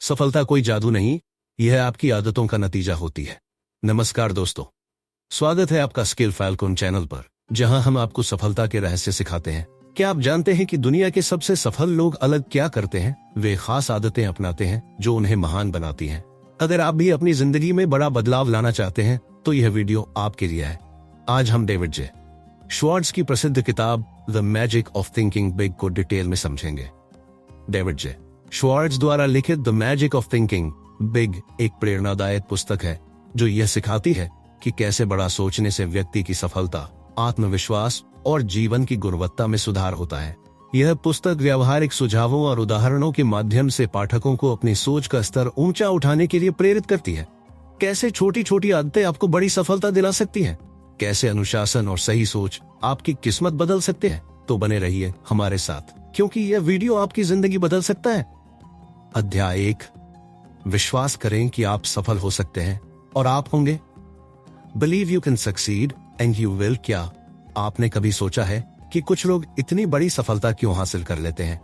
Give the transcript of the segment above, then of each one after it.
सफलता कोई जादू नहीं, यह आपकी आदतों का नतीजा होती है। नमस्कार दोस्तों, स्वागत है आपका स्किल फाल्कन चैनल पर, जहां हम आपको सफलता के रहस्य सिखाते हैं। क्या आप जानते हैं कि दुनिया के सबसे सफल लोग अलग क्या करते हैं? वे खास आदतें अपनाते हैं जो उन्हें महान बनाती हैं। अगर आप भी अपनी जिंदगी में बड़ा बदलाव लाना चाहते हैं तो यह वीडियो आपके लिए है। आज हम डेविड जे श्वार्ट्ज की प्रसिद्ध किताब the magic of thinking big को डिटेल में समझेंगे। डेविड जे श्वार्ट्ज द्वारा लिखित the magic of thinking big एक प्रेरणादायक पुस्तक है जो यह सिखाती है कि कैसे बड़ा सोचने से व्यक्ति की सफलता, आत्मविश्वास और जीवन की गुणवत्ता में सुधार होता है। यह पुस्तक व्यावहारिक सुझावों और उदाहरणों के माध्यम से पाठकों को अपनी सोच का स्तर ऊंचा उठाने के लिए प्रेरित करती है। कैसे छोटी छोटी आदतें आपको बड़ी सफलता दिला सकती हैं, कैसे अनुशासन और सही सोच आपकी किस्मत बदल सकते हैं। तो बने रहिए हमारे साथ, क्योंकि यह वीडियो आपकी जिंदगी बदल सकता है। अध्याय 1, विश्वास करें कि आप सफल हो सकते हैं और आप होंगे। Believe you can succeed and you will. क्या आपने कभी सोचा है कि कुछ लोग इतनी बड़ी सफलता क्यों हासिल कर लेते हैं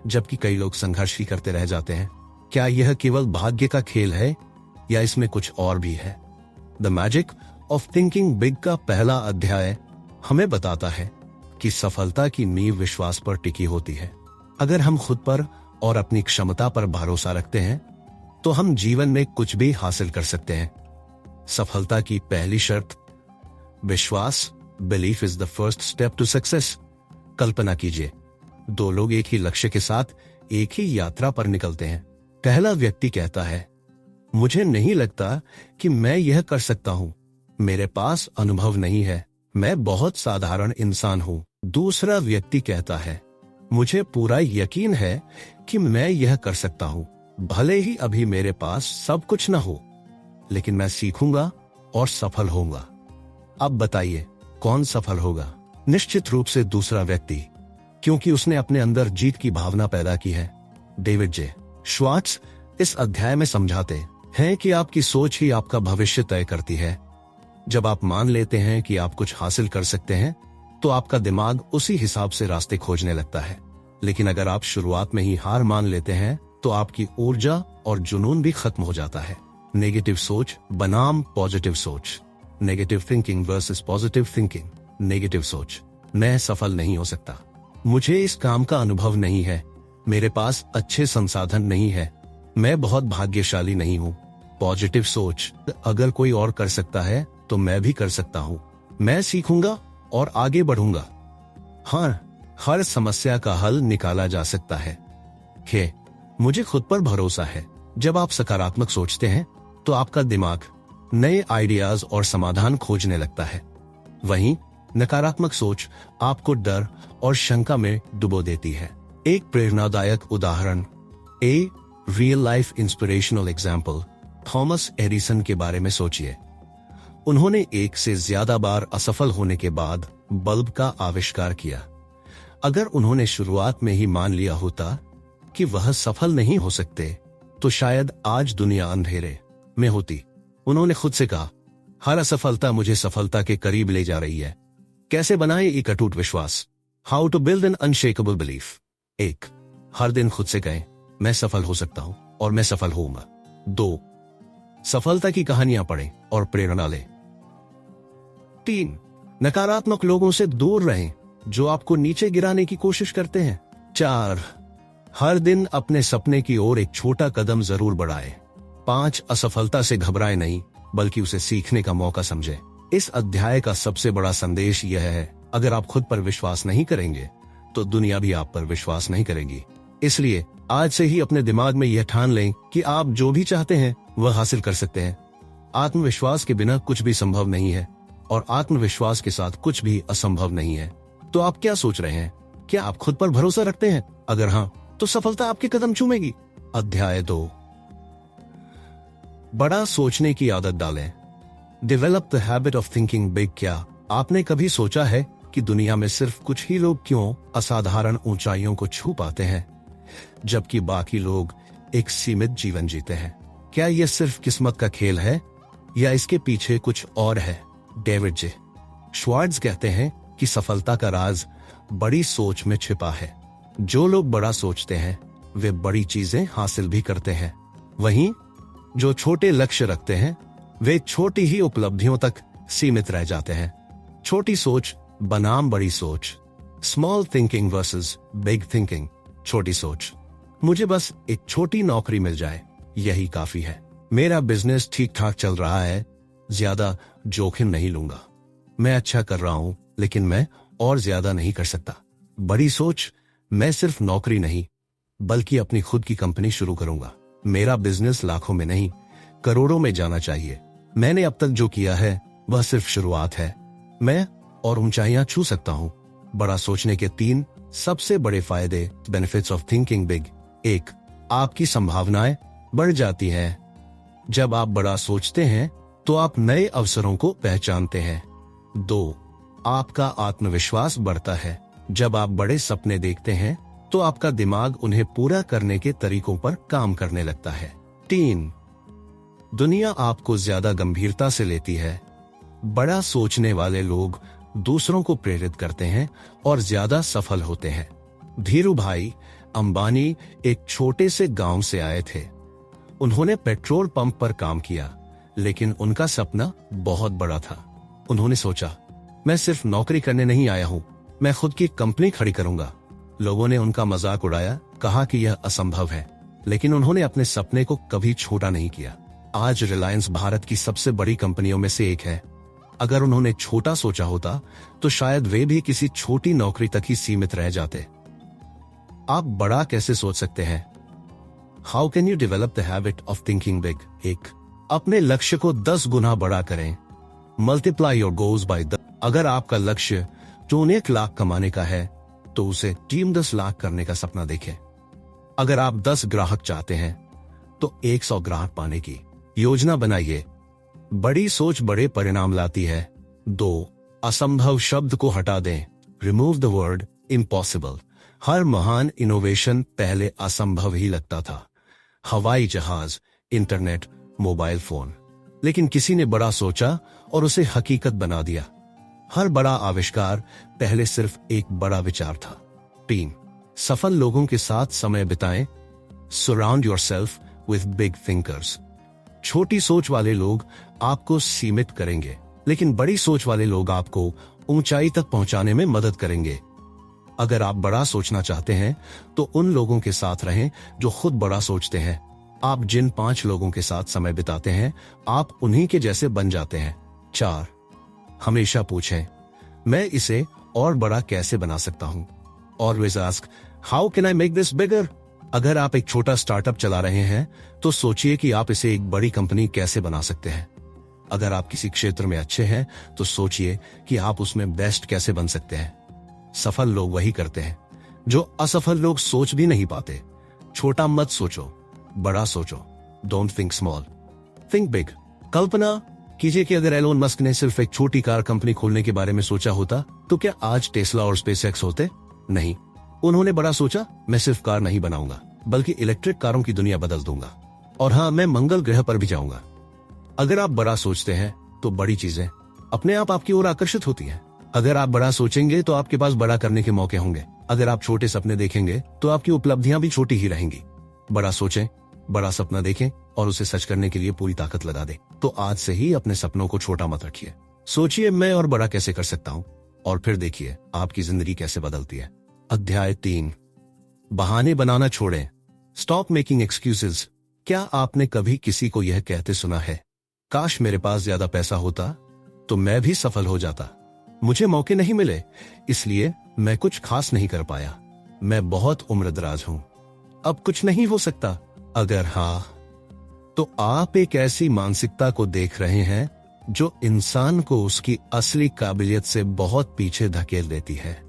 जबकि कई लोग संघर्ष ही करते रह जाते हैं? क्या यह केवल भाग्य का खेल है या इसमें कुछ और भी है? The magic of thinking big का पहला अध्याय हमें बताता है कि सफलता की नींव विश्वास पर टिकी होती है। अगर हम खुद पर और अपनी क्षमता पर भरोसा रखते हैं तो हम जीवन में कुछ भी हासिल कर सकते हैं। सफलता की पहली शर्त विश्वास। Belief is the first step to success. कल्पना कीजिए, दो लोग एक ही लक्ष्य के साथ एक ही यात्रा पर निकलते हैं। पहला व्यक्ति कहता है, मुझे नहीं लगता कि मैं यह कर सकता हूं, मेरे पास अनुभव नहीं है, मैं बहुत साधारण इंसान हूं। दूसरा व्यक्ति कहता है, मुझे पूरा यकीन है कि मैं यह कर सकता हूं, भले ही अभी मेरे पास सब कुछ न हो, लेकिन मैं सीखूंगा और सफल होऊंगा। अब बताइए कौन सफल होगा? निश्चित रूप से दूसरा व्यक्ति, क्योंकि उसने अपने अंदर जीत की भावना पैदा की है। डेविड जे श्वार्ट्ज इस अध्याय में समझाते हैं कि आपकी सोच ही आपका भविष्य तय करती है। जब आप मान लेते हैं कि आप कुछ हासिल कर सकते हैं तो आपका दिमाग उसी हिसाब से रास्ते खोजने लगता है। लेकिन अगर आप शुरुआत में ही हार मान लेते हैं तो आपकी ऊर्जा और जुनून भी खत्म हो जाता है। नेगेटिव सोच बनाम पॉजिटिव सोच। Negative thinking versus positive thinking. Negative सोच, मैं सफल नहीं हो सकता, मुझे इस काम का अनुभव नहीं है, मेरे पास अच्छे संसाधन नहीं है, मैं बहुत भाग्यशाली नहीं हूँ। पॉजिटिव सोच, अगर कोई और कर सकता है तो मैं भी कर सकता हूँ, मैं सीखूंगा और आगे बढ़ूंगा। हाँ, हर समस्या का हल निकाला जा सकता है। मुझे खुद पर भरोसा है। जब आप सकारात्मक सोचते हैं तो आपका दिमाग नए आइडियाज और समाधान खोजने लगता है। वहीं नकारात्मक सोच आपको डर और शंका में डुबो देती है। एक प्रेरणादायक उदाहरण, a real life inspirational example, Thomas Edison के बारे में सोचिए। उन्होंने एक से ज्यादा बार असफल होने के बाद बल्ब का आविष्कार किया। अगर उन्होंने शुरुआत में ही मान लिया होता कि वह सफल नहीं हो सकते तो शायद आज दुनिया अंधेरे में होती। उन्होंने खुद से कहा, हर असफलता मुझे सफलता के करीब ले जा रही है। कैसे बनाए एक अटूट विश्वास? How to build an unshakeable belief. 1, हर दिन खुद से कहें, मैं सफल हो सकता हूं और मैं सफल होऊंगा। 2, सफलता की कहानियां पढ़ें और प्रेरणा लें। 3, नकारात्मक लोगों से दूर रहें जो आपको नीचे गिराने की कोशिश करते हैं। 4, हर दिन अपने सपने की ओर एक छोटा कदम जरूर बढ़ाएं। 5, असफलता से घबराएं नहीं, बल्कि उसे सीखने का मौका समझें। इस अध्याय का सबसे बड़ा संदेश यह है, अगर आप खुद पर विश्वास नहीं करेंगे तो दुनिया भी आप पर विश्वास नहीं करेगी। इसलिए आज से ही अपने दिमाग में यह ठान लें कि आप जो भी चाहते हैं वह हासिल कर सकते हैं। आत्मविश्वास के बिना कुछ भी संभव नहीं है और आत्मविश्वास के साथ कुछ भी असंभव नहीं है। तो आप क्या सोच रहे हैं? क्या आप खुद पर भरोसा रखते हैं? अगर हाँ, तो सफलता आपके कदम चूमेगी। अध्याय 2, बड़ा सोचने की आदत डालें। Develop the habit of thinking big. क्या आपने कभी सोचा है कि दुनिया में सिर्फ कुछ ही लोग क्यों असाधारण ऊंचाइयों को छू पाते हैं जबकि बाकी लोग एक सीमित जीवन जीते हैं? क्या यह सिर्फ किस्मत का खेल है या इसके पीछे कुछ और है? डेविड जे श्वार्ट्ज कहते हैं कि सफलता का राज बड़ी सोच में छिपा है। जो लोग बड़ा सोचते हैं वे बड़ी चीजें हासिल भी करते हैं। वहीं जो छोटे लक्ष्य रखते हैं वे छोटी ही उपलब्धियों तक सीमित रह जाते हैं। छोटी सोच बनाम बड़ी सोच, small thinking versus big thinking. छोटी सोच, मुझे बस एक छोटी नौकरी मिल जाए, यही काफी है। मेरा बिजनेस ठीक ठाक चल रहा है, ज्यादा जोखिम नहीं लूंगा। मैं अच्छा कर रहा हूं, लेकिन मैं और ज्यादा नहीं कर सकता। बड़ी सोच, मैं सिर्फ नौकरी नहीं बल्कि अपनी खुद की कंपनी शुरू करूंगा। मेरा बिजनेस लाखों में नहीं करोड़ों में जाना चाहिए। मैंने अब तक जो किया है वह सिर्फ शुरुआत है। मैं और ऊंचाइयां छू सकता हूं। बड़ा सोचने के 3 सबसे बड़े फायदे, बेनिफिट्स ऑफ थिंकिंग बिग। 1, आपकी संभावनाएं बढ़ जाती हैं। जब आप बड़ा सोचते हैं तो आप नए अवसरों को पहचानते हैं। 2, आपका आत्मविश्वास बढ़ता है। जब आप बड़े सपने देखते हैं तो आपका दिमाग उन्हें पूरा करने के तरीकों पर काम करने लगता है। 3, दुनिया आपको ज्यादा गंभीरता से लेती है। बड़ा सोचने वाले लोग दूसरों को प्रेरित करते हैं और ज्यादा सफल होते हैं। धीरू भाई अंबानी एक छोटे से गांव से आए थे। उन्होंने पेट्रोल पंप पर काम किया, लेकिन उनका सपना बहुत बड़ा था। उन्होंने सोचा, मैं सिर्फ नौकरी करने नहीं आया हूं, मैं खुद की कंपनी खड़ी करूंगा। लोगों ने उनका मजाक उड़ाया, कहा कि यह असंभव है, लेकिन उन्होंने अपने सपने को कभी छोटा नहीं किया। आज रिलायंस भारत की सबसे बड़ी कंपनियों में से एक है। अगर उन्होंने छोटा सोचा होता तो शायद वे भी किसी छोटी नौकरी तक ही सीमित रह जाते। आप बड़ा कैसे सोच सकते हैं? How can you develop the habit of thinking big? 1, अपने लक्ष्य को 10 गुना बड़ा करें। Multiply your goals by 10। अगर आपका लक्ष्य 1 लाख कमाने का है तो उसे 10 लाख करने का सपना देखें। अगर आप 10 ग्राहक चाहते हैं तो 100 ग्राहक पाने की योजना बनाइए। बड़ी सोच बड़े परिणाम लाती है। 2, असंभव शब्द को हटा दें। Remove the word impossible. हर महान इनोवेशन पहले असंभव ही लगता था। हवाई जहाज, इंटरनेट, मोबाइल फोन, लेकिन किसी ने बड़ा सोचा और उसे हकीकत बना दिया। हर बड़ा आविष्कार पहले सिर्फ एक बड़ा विचार था। 3, सफल लोगों के साथ समय बिताएं। Surround yourself with big thinkers. छोटी सोच वाले लोग आपको सीमित करेंगे, लेकिन बड़ी सोच वाले लोग आपको ऊंचाई तक पहुंचाने में मदद करेंगे। अगर आप बड़ा सोचना चाहते हैं तो उन लोगों के साथ रहें जो खुद बड़ा सोचते हैं। आप जिन 5 लोगों के साथ समय बिताते हैं, आप उन्हीं के जैसे बन जाते हैं। 4, हमेशा पूछें, मैं इसे और बड़ा कैसे बना सकता हूं? Always ask, how can I make this बिगर? अगर आप एक छोटा स्टार्टअप चला रहे हैं तो सोचिए कि आप इसे एक बड़ी कंपनी कैसे बना सकते हैं। अगर आप किसी क्षेत्र में अच्छे हैं तो सोचिए कि आप उसमें बेस्ट कैसे बन सकते हैं। सफल लोग वही करते हैं जो असफल लोग सोच भी नहीं पाते। छोटा मत सोचो, बड़ा सोचो। Don't think small, think big. कल्पना कीजिए कि अगर एलोन मस्क ने सिर्फ एक छोटी कार कंपनी खोलने के बारे में सोचा होता तो क्या आज टेस्ला और स्पेसएक्स होते? नहीं। उन्होंने बड़ा सोचा, मैं सिर्फ कार नहीं बनाऊंगा बल्कि इलेक्ट्रिक कारों की दुनिया बदल दूंगा, और हाँ, मैं मंगल ग्रह पर भी जाऊंगा। अगर आप बड़ा सोचते हैं तो बड़ी चीजें अपने आप आपकी ओर आकर्षित होती हैं। अगर आप बड़ा सोचेंगे तो आपके पास बड़ा करने के मौके होंगे। अगर आप छोटे सपने देखेंगे तो आपकी उपलब्धियां भी छोटी ही रहेंगी। बड़ा सोचें, बड़ा सपना देखें और उसे सच करने के लिए पूरी ताकत लगा दें। तो आज से ही अपने सपनों को छोटा मत रखिए। सोचिए, मैं और बड़ा कैसे कर सकता हूँ, और फिर देखिए आपकी जिंदगी कैसे बदलती है। अध्याय 3, बहाने बनाना छोड़ें। Stop making excuses. क्या आपने कभी किसी को यह कहते सुना है, काश मेरे पास ज्यादा पैसा होता तो मैं भी सफल हो जाता, मुझे मौके नहीं मिले इसलिए मैं कुछ खास नहीं कर पाया, मैं बहुत उम्रदराज हूं, अब कुछ नहीं हो सकता? अगर हाँ, तो आप एक ऐसी मानसिकता को देख रहे हैं जो इंसान को उसकी असली काबिलियत से बहुत पीछे धकेल देती है।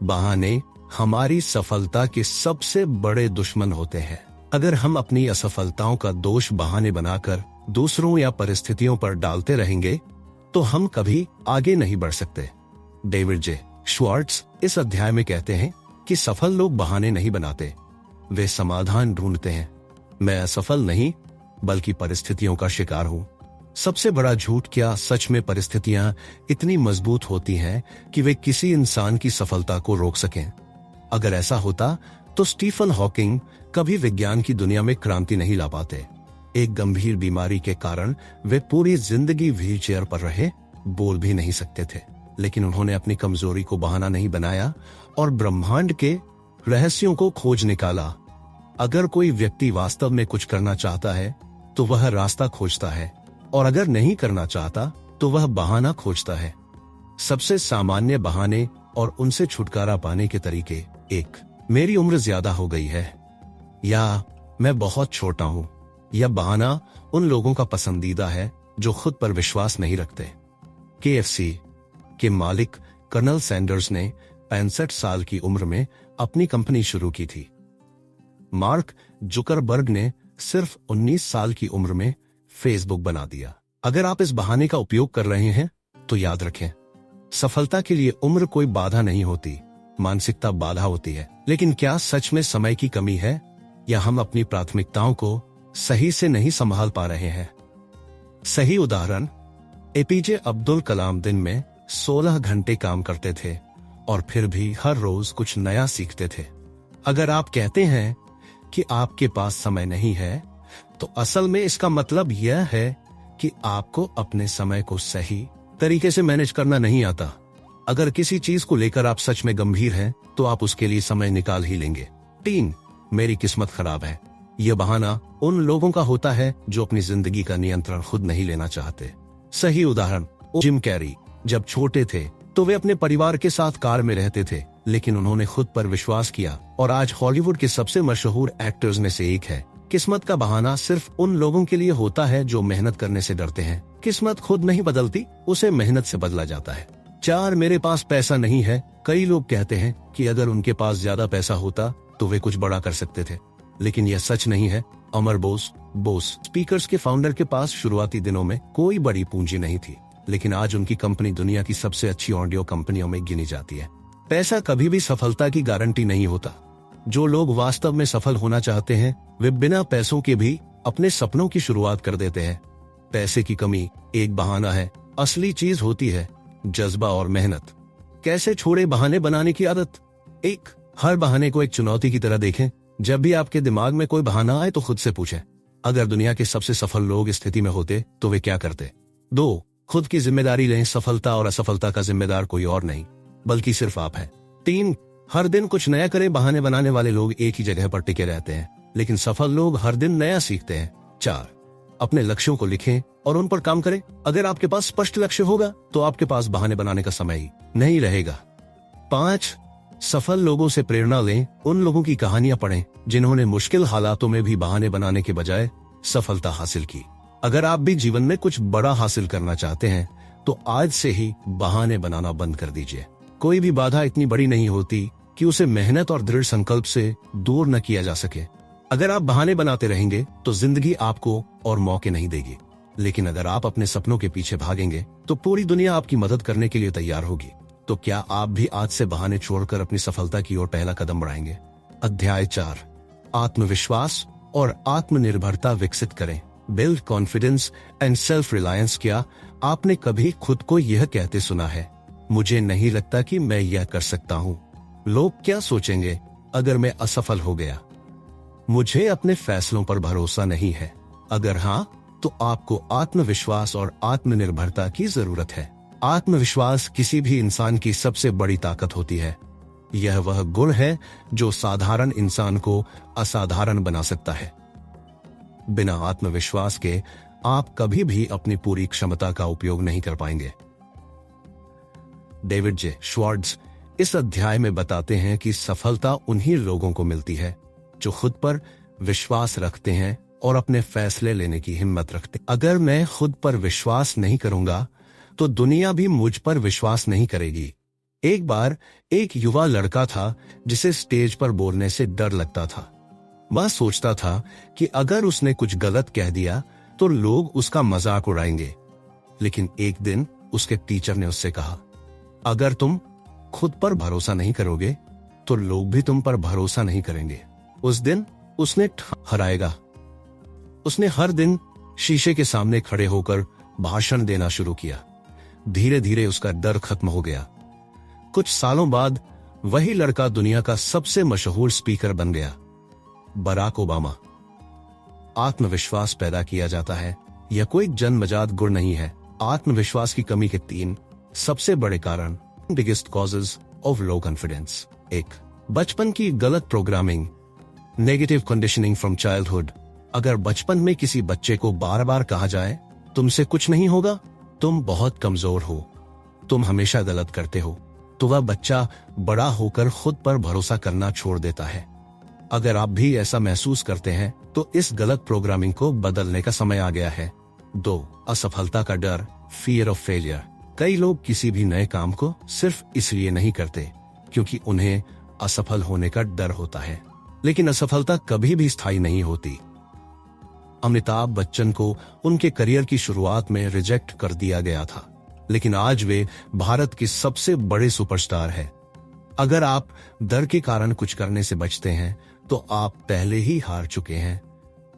बहाने हमारी सफलता के सबसे बड़े दुश्मन होते हैं। अगर हम अपनी असफलताओं का दोष बहाने बनाकर दूसरों या परिस्थितियों पर डालते रहेंगे तो हम कभी आगे नहीं बढ़ सकते। डेविड जे श्वार्ट्ज इस अध्याय में कहते हैं कि सफल लोग बहाने नहीं बनाते, वे समाधान ढूंढते हैं। मैं असफल नहीं बल्कि परिस्थितियों का शिकार हूं। सबसे बड़ा झूठ, क्या सच में परिस्थितियां इतनी मजबूत होती हैं कि वे किसी इंसान की सफलता को रोक सकें? अगर ऐसा होता तो स्टीफन हॉकिंग कभी विज्ञान की दुनिया में क्रांति नहीं ला पाते। एक गंभीर बीमारी के कारण वे पूरी जिंदगी व्हीलचेयर पर रहे, बोल भी नहीं सकते थे। लेकिन उन्होंने अपनी कमजोरी को बहाना नहीं बनाया और ब्रह्मांड के रहस्यों को खोज निकाला। अगर कोई व्यक्ति वास्तव में कुछ करना चाहता है तो वह रास्ता खोजता है, और अगर नहीं करना चाहता तो वह बहाना खोजता है। सबसे सामान्य बहाने और उनसे छुटकारा पाने के तरीके। 1, मेरी उम्र ज्यादा हो गई है, या मैं बहुत छोटा हूं। यह बहाना उन लोगों का पसंदीदा है जो खुद पर विश्वास नहीं रखते। KFC के मालिक कर्नल सैंडर्स ने 65 साल की उम्र में अपनी कंपनी शुरू की थी। मार्क जुकरबर्ग ने सिर्फ 19 साल की उम्र में फेसबुक बना दिया। अगर आप इस बहाने का उपयोग कर रहे हैं तो याद रखें, सफलता के लिए उम्र कोई बाधा नहीं होती, मानसिकता बाधा होती है। लेकिन क्या सच में समय की कमी है, या हम अपनी प्राथमिकताओं को सही से नहीं संभाल पा रहे हैं? सही उदाहरण, APJ अब्दुल कलाम दिन में 16 घंटे काम करते थे और फिर भी हर रोज कुछ नया सीखते थे। अगर आप कहते हैं कि आपके पास समय नहीं है, तो असल में इसका मतलब यह है कि आपको अपने समय को सही तरीके से मैनेज करना नहीं आता। अगर किसी चीज को लेकर आप सच में गंभीर हैं, तो आप उसके लिए समय निकाल ही लेंगे। 3, मेरी किस्मत खराब है। यह बहाना उन लोगों का होता है जो अपनी जिंदगी का नियंत्रण खुद नहीं लेना चाहते। सही उदाहरण, जिम कैरी जब छोटे थे तो वे अपने परिवार के साथ कार में रहते थे, लेकिन उन्होंने खुद पर विश्वास किया और आज हॉलीवुड के सबसे मशहूर एक्टर्स में से एक है। किस्मत का बहाना सिर्फ उन लोगों के लिए होता है जो मेहनत करने से डरते हैं। किस्मत खुद नहीं बदलती, उसे मेहनत से बदला जाता है। 4, मेरे पास पैसा नहीं है। कई लोग कहते हैं कि अगर उनके पास ज्यादा पैसा होता तो वे कुछ बड़ा कर सकते थे, लेकिन यह सच नहीं है। अमर बोस स्पीकर्स के फाउंडर के पास शुरुआती दिनों में कोई बड़ी पूंजी नहीं थी, लेकिन आज उनकी कंपनी दुनिया की सबसे अच्छी ऑडियो कंपनियों में गिनी जाती है। पैसा कभी भी सफलता की गारंटी नहीं होता। जो लोग वास्तव में सफल होना चाहते हैं, वे बिना पैसों के भी अपने सपनों की शुरुआत कर देते हैं। पैसे की कमी एक बहाना है, असली चीज होती है जज्बा और मेहनत। कैसे छोड़े बहाने बनाने की आदत? 1, हर बहाने को एक चुनौती की तरह देखें। जब भी आपके दिमाग में कोई बहाना आए तो खुद से पूछें, अगर दुनिया के सबसे सफल लोग इस स्थिति में होते तो वे क्या करते? 2, खुद की जिम्मेदारी लें। सफलता और असफलता का जिम्मेदार कोई और नहीं, बल्कि सिर्फ आप है। 3, हर दिन कुछ नया करें। बहाने बनाने वाले लोग एक ही जगह पर टिके रहते हैं, लेकिन सफल लोग हर दिन नया सीखते हैं। 4, अपने लक्ष्यों को लिखें और उन पर काम करें। अगर आपके पास स्पष्ट लक्ष्य होगा तो आपके पास बहाने बनाने का समय ही नहीं रहेगा। 5, सफल लोगों से प्रेरणा लें। उन लोगों की कहानियां पढ़ें जिन्होंने मुश्किल हालातों में भी बहाने बनाने के बजाय सफलता हासिल की। अगर आप भी जीवन में कुछ बड़ा हासिल करना चाहते हैं तो आज से ही बहाने बनाना बंद कर दीजिए। कोई भी बाधा इतनी बड़ी नहीं होती कि उसे मेहनत और दृढ़ संकल्प से दूर न किया जा सके। अगर आप बहाने बनाते रहेंगे तो जिंदगी आपको और मौके नहीं देगी, लेकिन अगर आप अपने सपनों के पीछे भागेंगे तो पूरी दुनिया आपकी मदद करने के लिए तैयार होगी। तो क्या आप भी आज से बहाने छोड़कर अपनी सफलता की ओर पहला कदम बढ़ाएंगे? अध्याय 4, आत्मविश्वास और आत्मनिर्भरता विकसित करें। Build confidence and self reliance. क्या आपने कभी खुद को यह कहते सुना है, मुझे नहीं लगता कि मैं यह कर सकता हूँ, लोग क्या सोचेंगे अगर मैं असफल हो गया, मुझे अपने फैसलों पर भरोसा नहीं है? अगर हाँ, तो आपको आत्मविश्वास और आत्मनिर्भरता की जरूरत है। आत्मविश्वास किसी भी इंसान की सबसे बड़ी ताकत होती है। यह वह गुण है जो साधारण इंसान को असाधारण बना सकता है। बिना आत्मविश्वास के आप कभी भी अपनी पूरी क्षमता का उपयोग नहीं कर पाएंगे। डेविड जे श्वार्ट्ज इस अध्याय में बताते हैं कि सफलता उन्हीं लोगों को मिलती है जो खुद पर विश्वास रखते हैं और अपने फैसले लेने की हिम्मत रखते हैं। अगर मैं खुद पर विश्वास नहीं करूंगा तो दुनिया भी मुझ पर विश्वास नहीं करेगी। एक बार एक युवा लड़का था जिसे स्टेज पर बोलने से डर लगता था। वह सोचता था कि अगर उसने कुछ गलत कह दिया तो लोग उसका मजाक उड़ाएंगे। लेकिन एक दिन उसके टीचर ने उससे कहा, अगर तुम खुद पर भरोसा नहीं करोगे तो लोग भी तुम पर भरोसा नहीं करेंगे। उस दिन उसने हराएगा। उसने हर दिन शीशे के सामने खड़े होकर भाषण देना शुरू किया। धीरे धीरे उसका डर खत्म हो गया। कुछ सालों बाद वही लड़का दुनिया का सबसे मशहूर स्पीकर बन गया, बराक ओबामा। आत्मविश्वास पैदा किया जाता है। यह कोई जन्मजात गुण नहीं है। आत्मविश्वास की कमी के 3 सबसे बड़े कारण, biggest causes of low confidence. 1, बचपन की गलत programming, negative conditioning from childhood. अगर बचपन में किसी बच्चे को बार बार कहा जाए तुमसे कुछ नहीं होगा, तुम बहुत कमजोर हो, तुम हमेशा गलत करते हो, तो वह बच्चा बड़ा होकर खुद पर भरोसा करना छोड़ देता है। अगर आप भी ऐसा महसूस करते हैं तो इस गलत प्रोग्रामिंग को बदलने का समय आ गया है। 2, असफलता का डर, फियर ऑफ फेलियर। कई लोग किसी भी नए काम को सिर्फ इसलिए नहीं करते क्योंकि उन्हें असफल होने का डर होता है, लेकिन असफलता कभी भी स्थायी नहीं होती। अमिताभ बच्चन को उनके करियर की शुरुआत में रिजेक्ट कर दिया गया था, लेकिन आज वे भारत के सबसे बड़े सुपरस्टार हैं। अगर आप डर के कारण कुछ करने से बचते हैं तो आप पहले ही हार चुके हैं।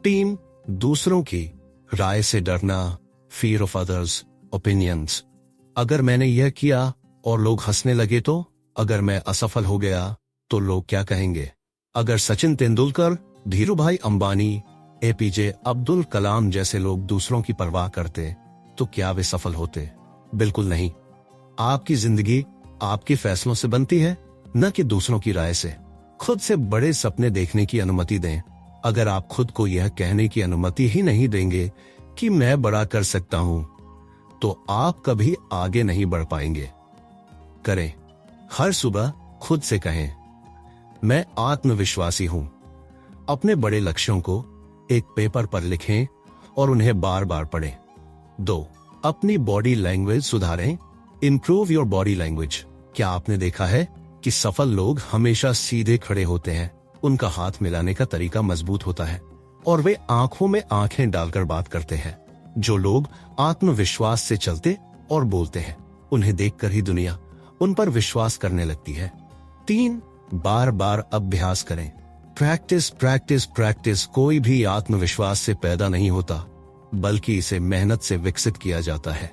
3, दूसरों की राय से डरना, फियर ऑफ अदर्स ओपिनियंस। अगर मैंने यह किया और लोग हंसने लगे तो, अगर मैं असफल हो गया तो लोग क्या कहेंगे। अगर सचिन तेंदुलकर, धीरूभाई अंबानी, एपीजे अब्दुल कलाम जैसे लोग दूसरों की परवाह करते तो क्या वे सफल होते? बिल्कुल नहीं। आपकी जिंदगी आपके फैसलों से बनती है, न कि दूसरों की राय से। खुद से बड़े सपने देखने की अनुमति दें। अगर आप खुद को यह कहने की अनुमति ही नहीं देंगे कि मैं बड़ा कर सकता हूं, तो आप कभी आगे नहीं बढ़ पाएंगे। करें। हर सुबह खुद से कहें, मैं आत्मविश्वासी हूं। अपने बड़े लक्ष्यों को एक पेपर पर लिखें और उन्हें बार बार पढ़ें। 2, अपनी बॉडी लैंग्वेज सुधारें, इंप्रूव योर बॉडी लैंग्वेज। क्या आपने देखा है कि सफल लोग हमेशा सीधे खड़े होते हैं, उनका हाथ मिलाने का तरीका मजबूत होता है और वे आंखों में आंखें डालकर बात करते हैं। जो लोग आत्मविश्वास से चलते और बोलते हैं, उन्हें देखकर ही दुनिया उन पर विश्वास करने लगती है। 3, बार बार अभ्यास करें। Practice practice practice. कोई भी आत्मविश्वास से पैदा नहीं होता, बल्कि इसे मेहनत से विकसित किया जाता है।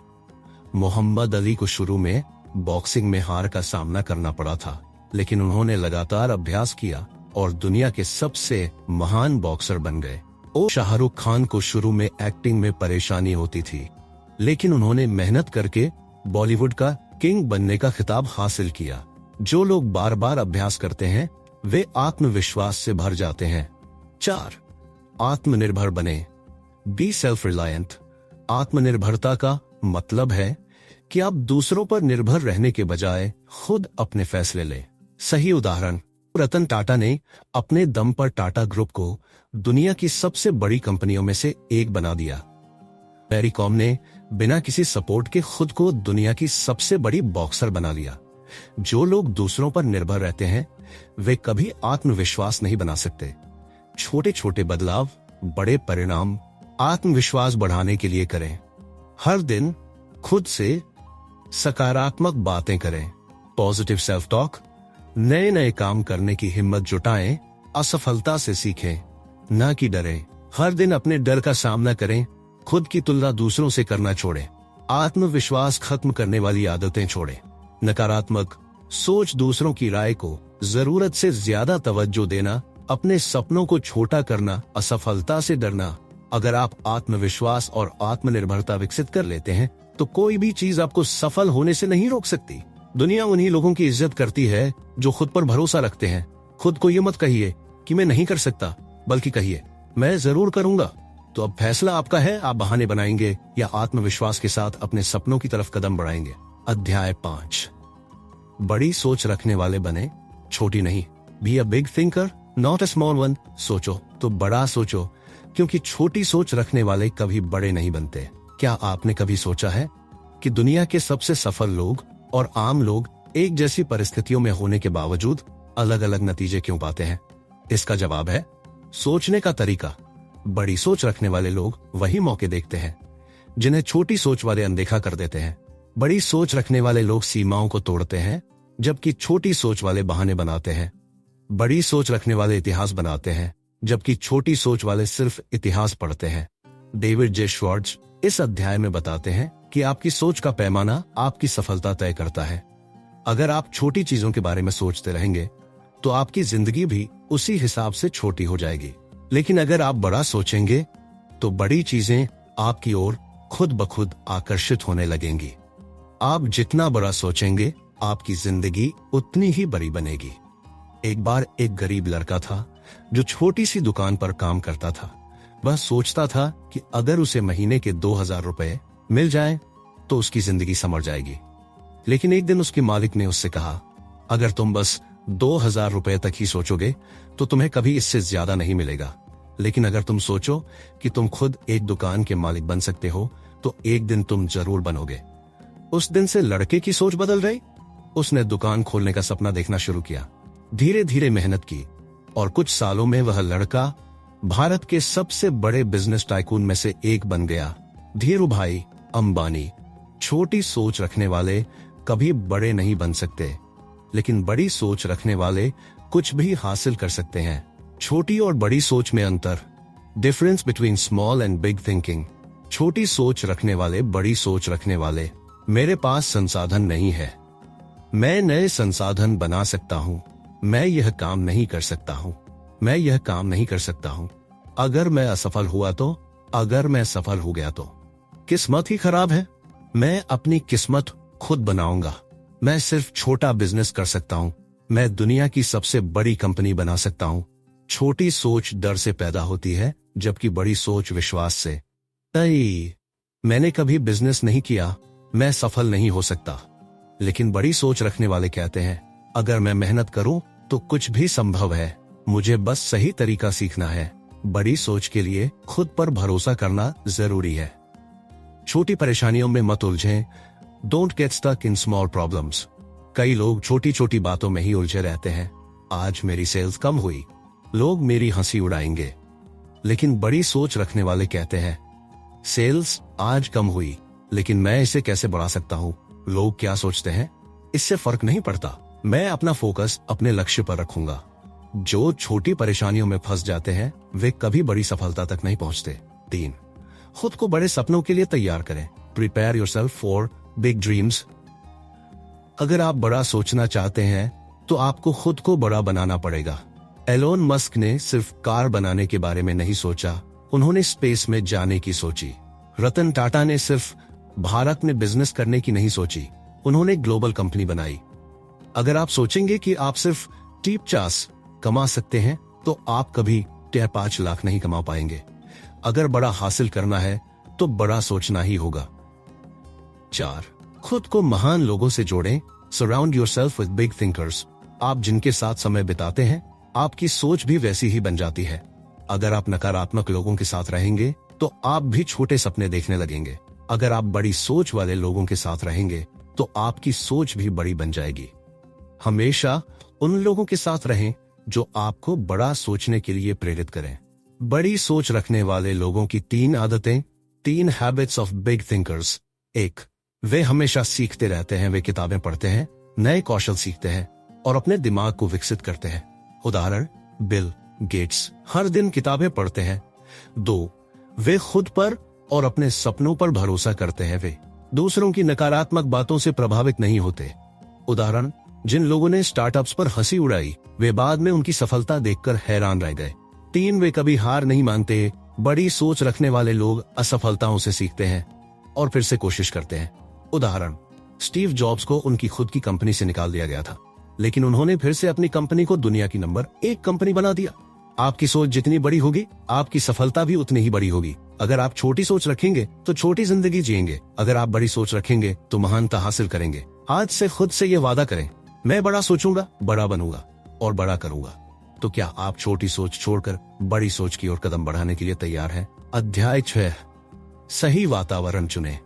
मोहम्मद अली को शुरू में बॉक्सिंग में हार का सामना करना पड़ा था, लेकिन उन्होंने लगातार अभ्यास किया और दुनिया के सबसे महान बॉक्सर बन गए। शाहरुख खान को शुरू में एक्टिंग में परेशानी होती थी, लेकिन उन्होंने मेहनत करके बॉलीवुड का किंग बनने का खिताब हासिल किया। जो लोग बार बार अभ्यास करते हैं वे आत्मविश्वास से भर जाते हैं। 4, आत्मनिर्भर बने, बी सेल्फ रिलायंट। आत्मनिर्भरता का मतलब है कि आप दूसरों पर निर्भर रहने के बजाय खुद अपने फैसले लें। सही उदाहरण, रतन टाटा ने अपने दम पर टाटा ग्रुप को दुनिया की सबसे बड़ी कंपनियों में से एक बना दिया। मैरी कॉम ने बिना किसी सपोर्ट के खुद को दुनिया की सबसे बड़ी बॉक्सर बना लिया। जो लोग दूसरों पर निर्भर रहते हैं वे कभी आत्मविश्वास नहीं बना सकते। छोटे छोटे बदलाव बड़े परिणाम आत्मविश्वास बढ़ाने के लिए करें। हर दिन खुद से सकारात्मक बातें करें, पॉजिटिव सेल्फ टॉक। नए नए काम करने की हिम्मत जुटाएं, असफलता से सीखें, ना कि डरें। हर दिन अपने डर का सामना करें, खुद की तुलना दूसरों से करना छोड़ें। आत्मविश्वास खत्म करने वाली आदतें छोड़ें। नकारात्मक सोच, दूसरों की राय को जरूरत से ज्यादा तवज्जो देना, अपने सपनों को छोटा करना, असफलता से डरना। अगर आप आत्मविश्वास और आत्मनिर्भरता विकसित कर लेते हैं तो कोई भी चीज आपको सफल होने से नहीं रोक सकती। दुनिया उन्हीं लोगों की इज्जत करती है जो खुद पर भरोसा रखते हैं। खुद को ये मत कहिए कि मैं नहीं कर सकता, बल्कि कहिए मैं जरूर करूंगा। तो अब फैसला आपका है, आप बहाने बनाएंगे या आत्मविश्वास के साथ अपने सपनों की तरफ कदम बढ़ाएंगे। अध्याय 5, बड़ी सोच रखने वाले बने, छोटी नहीं। Be a big thinker not a small one. सोचो तो बड़ा सोचो, क्योंकि छोटी सोच रखने वाले कभी बड़े नहीं बनते। क्या आपने कभी सोचा है कि दुनिया के सबसे सफल लोग और आम लोग एक जैसी परिस्थितियों में होने के बावजूद अलग अलग नतीजे क्यों पाते हैं? इसका जवाब है सोचने का तरीका। बड़ी सोच रखने वाले लोग वही मौके देखते हैं जिन्हें छोटी सोच वाले अनदेखा कर देते हैं। बड़ी सोच रखने वाले लोग सीमाओं को तोड़ते हैं, जबकि छोटी सोच वाले बहाने बनाते हैं। बड़ी सोच रखने वाले इतिहास बनाते हैं, जबकि छोटी सोच वाले सिर्फ इतिहास पढ़ते हैं। डेविड जे श्वार्ट्ज इस अध्याय में बताते हैं कि आपकी सोच का पैमाना आपकी सफलता तय करता है। अगर आप छोटी चीजों के बारे में सोचते रहेंगे तो आपकी जिंदगी भी उसी हिसाब से छोटी हो जाएगी। लेकिन अगर आप बड़ा सोचेंगे तो बड़ी चीजें आपकी ओर खुद ब खुद आकर्षित होने लगेंगी। आप जितना बड़ा सोचेंगे आपकी जिंदगी उतनी ही बड़ी बनेगी। एक बार एक गरीब लड़का था जो छोटी सी दुकान पर काम करता था। वह सोचता था कि अगर उसे महीने के 2000 रुपए मिल जाएं तो उसकी जिंदगी संवर जाएगी। लेकिन एक दिन उसके मालिक ने उससे कहा, अगर तुम बस 2000 रुपए तक ही सोचोगे तो तुम्हें कभी इससे ज्यादा नहीं मिलेगा, लेकिन अगर तुम सोचो कि तुम खुद एक दुकान के मालिक बन सकते हो तो एक दिन तुम जरूर बनोगे। उस दिन से लड़के की सोच बदल गई। उसने दुकान खोलने का सपना देखना शुरू किया, धीरे धीरे मेहनत की और कुछ सालों में वह लड़का भारत के सबसे बड़े बिजनेस टाइकून में से एक बन गया। धीरूभाई अंबानी। छोटी सोच रखने वाले कभी बड़े नहीं बन सकते, लेकिन बड़ी सोच रखने वाले कुछ भी हासिल कर सकते हैं। छोटी और बड़ी सोच में अंतर। Difference between small and big thinking. छोटी सोच रखने वाले, बड़ी सोच रखने वाले। मेरे पास संसाधन नहीं है, मैं नए संसाधन बना सकता हूं। मैं यह काम नहीं कर सकता हूं, मैं यह काम नहीं कर सकता हूं। अगर मैं असफल हुआ तो, अगर मैं सफल हो गया तो किस्मत ही खराब है। मैं अपनी किस्मत खुद बनाऊंगा। मैं सिर्फ छोटा बिजनेस कर सकता हूं, मैं दुनिया की सबसे बड़ी कंपनी बना सकता हूं। छोटी सोच डर से पैदा होती है, जबकि बड़ी सोच विश्वास से। मैंने कभी बिजनेस नहीं किया, मैं सफल नहीं हो सकता। लेकिन बड़ी सोच रखने वाले कहते हैं, अगर मैं मेहनत करूं तो कुछ भी संभव है, मुझे बस सही तरीका सीखना है। बड़ी सोच के लिए खुद पर भरोसा करना जरूरी है। छोटी परेशानियों में मत उलझें। Don't get stuck in small problems. कई लोग छोटी छोटी बातों में ही उलझे रहते हैं। आज मेरी सेल्स कम हुई, लोग मेरी हंसी उड़ाएंगे। लेकिन बड़ी सोच रखने वाले कहते हैं, सेल्स आज कम हुई, लेकिन मैं इसे कैसे बढ़ा सकता हूं? लोग क्या सोचते हैं इससे फर्क नहीं पड़ता, मैं अपना फोकस अपने लक्ष्य पर रखूंगा। जो छोटी परेशानियों में फंस जाते हैं वे कभी बड़ी सफलता तक नहीं पहुंचते। 3, खुद को बड़े सपनों के लिए तैयार करें। Prepare yourself for big dreams. अगर आप बड़ा सोचना चाहते हैं तो आपको खुद को बड़ा बनाना पड़ेगा। एलोन मस्क ने सिर्फ कार बनाने के बारे में नहीं सोचा, उन्होंने स्पेस में जाने की सोची। रतन टाटा ने सिर्फ भारत में बिजनेस करने की नहीं सोची, उन्होंने ग्लोबल कंपनी बनाई। अगर आप सोचेंगे कि आप सिर्फ $50 कमा सकते हैं तो आप कभी 5 लाख नहीं कमा पाएंगे। अगर बड़ा हासिल करना है तो बड़ा सोचना ही होगा। 4, खुद को महान लोगों से जोड़ें। Surround yourself with big thinkers. आप जिनके साथ समय बिताते हैं आपकी सोच भी वैसी ही बन जाती है। अगर आप नकारात्मक लोगों के साथ रहेंगे तो आप भी छोटे सपने देखने लगेंगे। अगर आप बड़ी सोच वाले लोगों के साथ रहेंगे तो आपकी सोच भी बड़ी बन जाएगी। हमेशा उन लोगों के साथ रहें जो आपको बड़ा सोचने के लिए प्रेरित करें। बड़ी सोच रखने वाले लोगों की 3 आदतें, 3 हैबिट्स ऑफ बिग थिंकर्स। 1, वे हमेशा सीखते रहते हैं। वे किताबें पढ़ते हैं, नए कौशल सीखते हैं और अपने दिमाग को विकसित करते हैं। उदाहरण, बिल गेट्स हर दिन किताबें पढ़ते हैं। 2, वे खुद पर और अपने सपनों पर भरोसा करते हैं। वे दूसरों की नकारात्मक बातों से प्रभावित नहीं होते। उदाहरण, जिन लोगों ने स्टार्टअप्स पर हंसी उड़ाई वे बाद में उनकी सफलता देखकर हैरान रह गए। 3, वे कभी हार नहीं मानते। बड़ी सोच रखने वाले लोग असफलताओं से सीखते हैं और फिर से कोशिश करते हैं। उदाहरण, स्टीव जॉब्स को उनकी खुद की कंपनी से निकाल दिया गया था, लेकिन उन्होंने फिर से अपनी कंपनी को दुनिया की नंबर 1 कंपनी बना दिया। आपकी सोच जितनी बड़ी होगी आपकी सफलता भी उतनी ही बड़ी होगी। अगर आप छोटी सोच रखेंगे तो छोटी जिंदगी जिएंगे, अगर आप बड़ी सोच रखेंगे तो महानता हासिल करेंगे। आज से खुद से ये वादा करें, मैं बड़ा सोचूंगा, बड़ा बनूंगा और बड़ा करूंगा। तो क्या आप छोटी सोच छोड़कर बड़ी सोच की ओर कदम बढ़ाने के लिए तैयार हैं? अध्याय 6, सही वातावरण चुनें।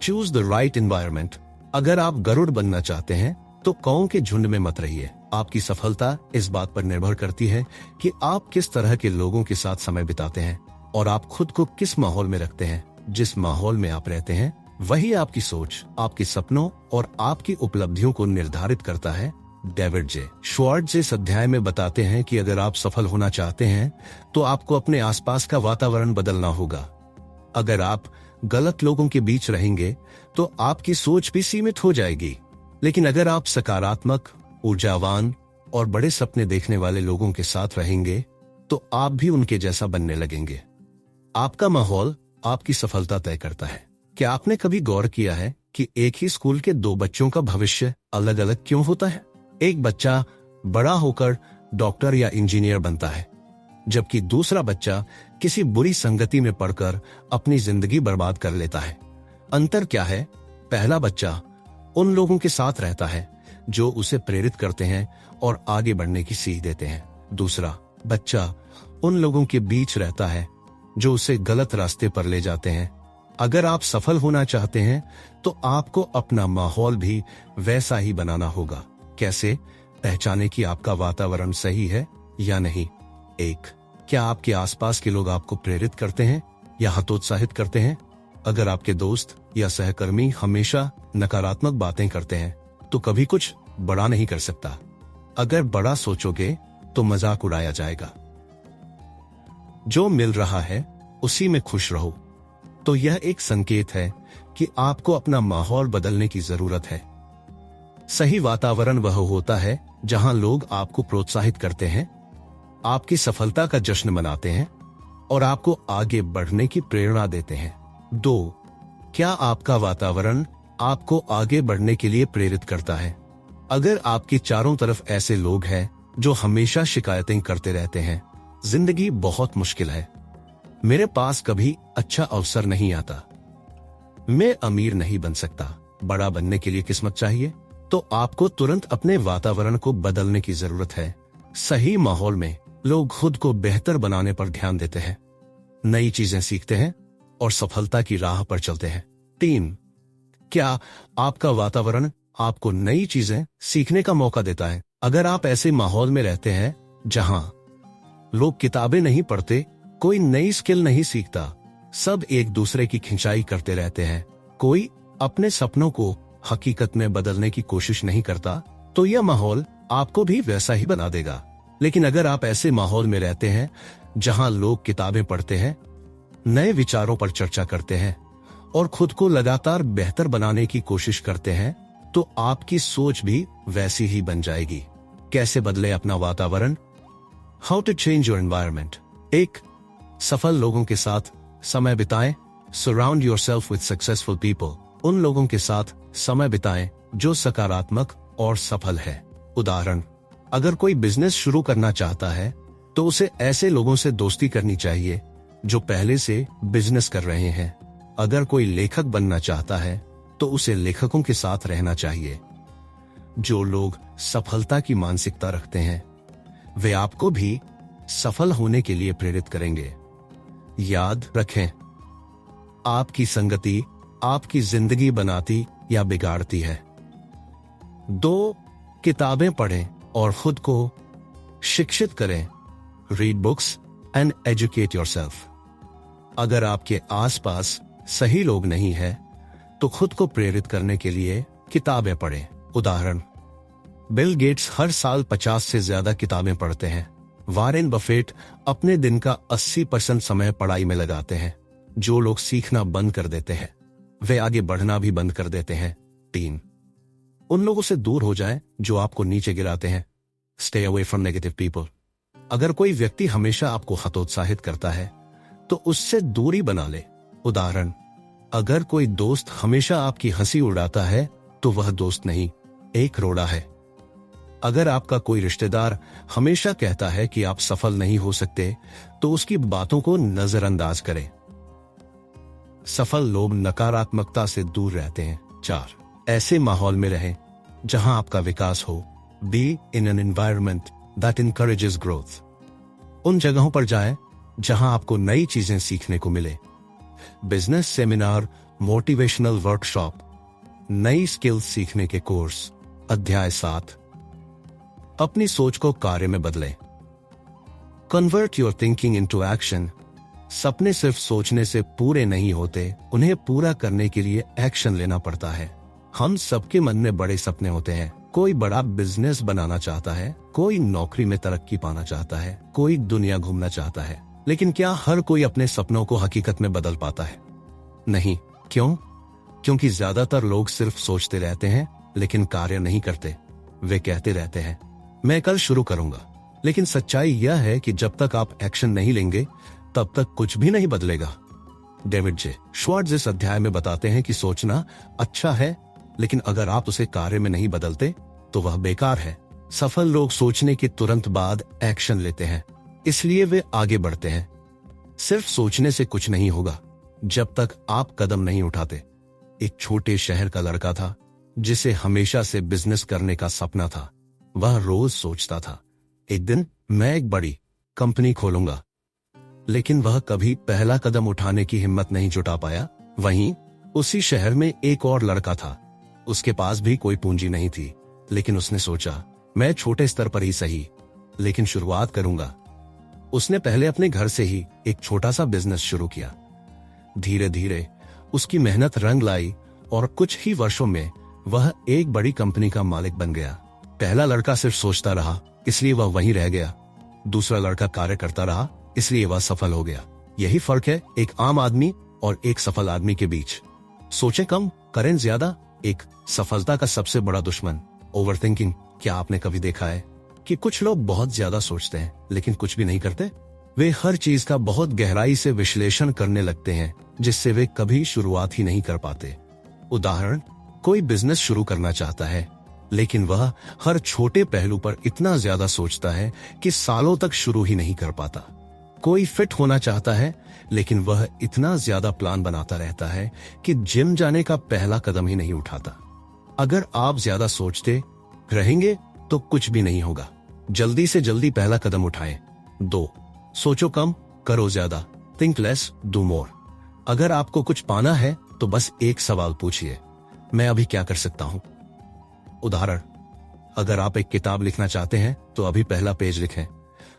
Choose the right environment. अगर आप गरुड़ बनना चाहते हैं तो कौओं के झुंड में मत रहिए। आपकी सफलता इस बात पर निर्भर करती है कि आप किस तरह के लोगों के साथ समय बिताते हैं और आप खुद को किस माहौल में रखते हैं। जिस माहौल में आप रहते हैं वही आपकी सोच, आपके सपनों और आपकी उपलब्धियों को निर्धारित करता है। डेविड जे श्वार्ट्ज इस अध्याय में बताते हैं कि अगर आप सफल होना चाहते हैं तो आपको अपने आसपास का वातावरण बदलना होगा। अगर आप गलत लोगों के बीच रहेंगे तो आपकी सोच भी सीमित हो जाएगी, लेकिन अगर आप सकारात्मक, ऊर्जावान और बड़े सपने देखने वाले लोगों के साथ रहेंगे तो आप भी उनके जैसा बनने लगेंगे। आपका माहौल आपकी सफलता तय करता है। क्या आपने कभी गौर किया है कि एक ही स्कूल के दो बच्चों का भविष्य अलग अलग क्यों होता है? एक बच्चा बड़ा होकर डॉक्टर या इंजीनियर बनता है, जबकि दूसरा बच्चा किसी बुरी संगति में पड़कर अपनी जिंदगी बर्बाद कर लेता है। अंतर क्या है? पहला बच्चा उन लोगों के साथ रहता है जो उसे प्रेरित करते हैं और आगे बढ़ने की सीख देते हैं। दूसरा बच्चा उन लोगों के बीच रहता है जो उसे गलत रास्ते पर ले जाते हैं। अगर आप सफल होना चाहते हैं तो आपको अपना माहौल भी वैसा ही बनाना होगा। कैसे पहचाने कि आपका वातावरण सही है या नहीं? एक, क्या आपके आसपास के लोग आपको प्रेरित करते हैं या हतोत्साहित करते हैं? अगर आपके दोस्त या सहकर्मी हमेशा नकारात्मक बातें करते हैं तो कभी कुछ बड़ा नहीं कर सकता। अगर बड़ा सोचोगे तो मजाक उड़ाया जाएगा। जो मिल रहा है उसी में खुश रहो। तो यह एक संकेत है कि आपको अपना माहौल बदलने की जरूरत है। सही वातावरण वह होता है जहां लोग आपको प्रोत्साहित करते हैं, आपकी सफलता का जश्न मनाते हैं और आपको आगे बढ़ने की प्रेरणा देते हैं। 2, क्या आपका वातावरण आपको आगे बढ़ने के लिए प्रेरित करता है? अगर आपके चारों तरफ ऐसे लोग हैं जो हमेशा शिकायतें करते रहते हैं, जिंदगी बहुत मुश्किल है, मेरे पास कभी अच्छा अवसर नहीं आता, मैं अमीर नहीं बन सकता, बड़ा बनने के लिए किस्मत चाहिए, तो आपको तुरंत अपने वातावरण को बदलने की जरूरत है। सही माहौल में लोग खुद को बेहतर बनाने पर ध्यान देते हैं, नई चीजें सीखते हैं और सफलता की राह पर चलते हैं। 3, क्या आपका वातावरण आपको नई चीजें सीखने का मौका देता है? अगर आप ऐसे माहौल में रहते हैं जहां लोग किताबें नहीं पढ़ते, कोई नई स्किल नहीं सीखता, सब एक दूसरे की खिंचाई करते रहते हैं, कोई अपने सपनों को हकीकत में बदलने की कोशिश नहीं करता, तो यह माहौल आपको भी वैसा ही बना देगा। लेकिन अगर आप ऐसे माहौल में रहते हैं जहां लोग किताबें पढ़ते हैं, नए विचारों पर चर्चा करते हैं और खुद को लगातार बेहतर बनाने की कोशिश करते हैं, तो आपकी सोच भी वैसी ही बन जाएगी। कैसे बदले अपना वातावरण? How to change your environment. 1, सफल लोगों के साथ समय बिताएं। Surround yourself with successful people. उन लोगों के साथ समय बिताएं जो सकारात्मक और सफल है। उदाहरण, अगर कोई बिजनेस शुरू करना चाहता है तो उसे ऐसे लोगों से दोस्ती करनी चाहिए जो पहले से बिजनेस कर रहे हैं। अगर कोई लेखक बनना चाहता है तो उसे लेखकों के साथ रहना चाहिए। जो लोग सफलता की मानसिकता रखते हैं वे आपको भी सफल होने के लिए प्रेरित करेंगे। याद रखें, आपकी संगति आपकी जिंदगी बनाती या बिगाड़ती है। 2, किताबें पढ़ें और खुद को शिक्षित करें। Read books and educate yourself. अगर आपके आसपास सही लोग नहीं हैं, तो खुद को प्रेरित करने के लिए किताबें पढ़ें। उदाहरण, बिल गेट्स हर साल 50 से ज्यादा किताबें पढ़ते हैं। वॉरेन बफेट अपने दिन का 80% समय पढ़ाई में लगाते हैं। जो लोग सीखना बंद कर देते हैं वे आगे बढ़ना भी बंद कर देते हैं। 3, उन लोगों से दूर हो जाएं जो आपको नीचे गिराते हैं। Stay away from negative people. अगर कोई व्यक्ति हमेशा आपको हतोत्साहित करता है तो उससे दूरी बना ले। उदाहरण, अगर कोई दोस्त हमेशा आपकी हंसी उड़ाता है तो वह दोस्त नहीं, एक रोड़ा है। अगर आपका कोई रिश्तेदार हमेशा कहता है कि आप सफल नहीं हो सकते तो उसकी बातों को नजरअंदाज करें। सफल लोग नकारात्मकता से दूर रहते हैं। 4, ऐसे माहौल में रहें जहां आपका विकास हो। Be in an environment that encourages growth. उन जगहों पर जाएं जहां आपको नई चीजें सीखने को मिले। बिजनेस सेमिनार, मोटिवेशनल वर्कशॉप, नई स्किल्स सीखने के कोर्स। अध्याय 7, अपनी सोच को कार्य में बदलें। Convert your thinking into action. सपने सिर्फ सोचने से पूरे नहीं होते, उन्हें पूरा करने के लिए एक्शन लेना पड़ता है। हम सबके मन में बड़े सपने होते हैं। कोई बड़ा बिजनेस बनाना चाहता है, कोई नौकरी में तरक्की पाना चाहता है, कोई दुनिया घूमना चाहता है। लेकिन क्या हर कोई अपने सपनों को हकीकत में बदल पाता है? नहीं। क्यों? क्योंकि ज्यादातर लोग सिर्फ सोचते रहते हैं लेकिन कार्य नहीं करते। वे कहते रहते हैं, मैं कल शुरू करूंगा, लेकिन सच्चाई यह है कि जब तक आप एक्शन नहीं लेंगे तब तक कुछ भी नहीं बदलेगा। डेविड जे श्वार्ट्ज इस अध्याय में बताते हैं कि सोचना अच्छा है, लेकिन अगर आप उसे कार्य में नहीं बदलते तो वह बेकार है। सफल लोग सोचने के तुरंत बाद एक्शन लेते हैं, इसलिए वे आगे बढ़ते हैं। सिर्फ सोचने से कुछ नहीं होगा जब तक आप कदम नहीं उठाते। एक छोटे शहर का लड़का था जिसे हमेशा से बिजनेस करने का सपना था। वह रोज सोचता था, एक दिन मैं एक बड़ी कंपनी खोलूंगा, लेकिन वह कभी पहला कदम उठाने की हिम्मत नहीं जुटा पाया। वहीं उसी शहर में एक और लड़का था। उसके पास भी कोई पूंजी नहीं थी, लेकिन उसने सोचा, मैं छोटे स्तर पर ही सही, लेकिन शुरुआत करूंगा। उसने पहले अपने घर से ही एक छोटा सा बिजनेस शुरू किया। धीरे धीरे उसकी मेहनत रंग लाई और कुछ ही वर्षों में वह एक बड़ी कंपनी का मालिक बन गया। पहला लड़का सिर्फ सोचता रहा, इसलिए वह वहीं रह गया। दूसरा लड़का कार्य करता रहा, इसलिए वह सफल हो गया। यही फर्क है एक आम आदमी और एक सफल आदमी के बीच। सोचें कम, करें ज्यादा। एक सफलता का सबसे बड़ा दुश्मन ओवरथिंकिंग। क्या आपने कभी देखा है कि कुछ लोग बहुत ज्यादा सोचते हैं लेकिन कुछ भी नहीं करते? वे हर चीज का बहुत गहराई से विश्लेषण करने लगते हैं, जिससे वे कभी शुरुआत ही नहीं कर पाते। उदाहरण, कोई बिजनेस शुरू करना चाहता है, लेकिन वह हर छोटे पहलू पर इतना ज्यादा सोचता है कि सालों तक शुरू ही नहीं कर पाता। कोई फिट होना चाहता है, लेकिन वह इतना ज्यादा प्लान बनाता रहता है कि जिम जाने का पहला कदम ही नहीं उठाता। अगर आप ज्यादा सोचते रहेंगे तो कुछ भी नहीं होगा। जल्दी से जल्दी पहला कदम उठाएं। 2. सोचो कम, करो ज्यादा। Think less, do more. अगर आपको कुछ पाना है तो बस एक सवाल पूछिए, मैं अभी क्या कर सकता हूं? उदाहरण, अगर आप एक किताब लिखना चाहते हैं तो अभी पहला पेज लिखें।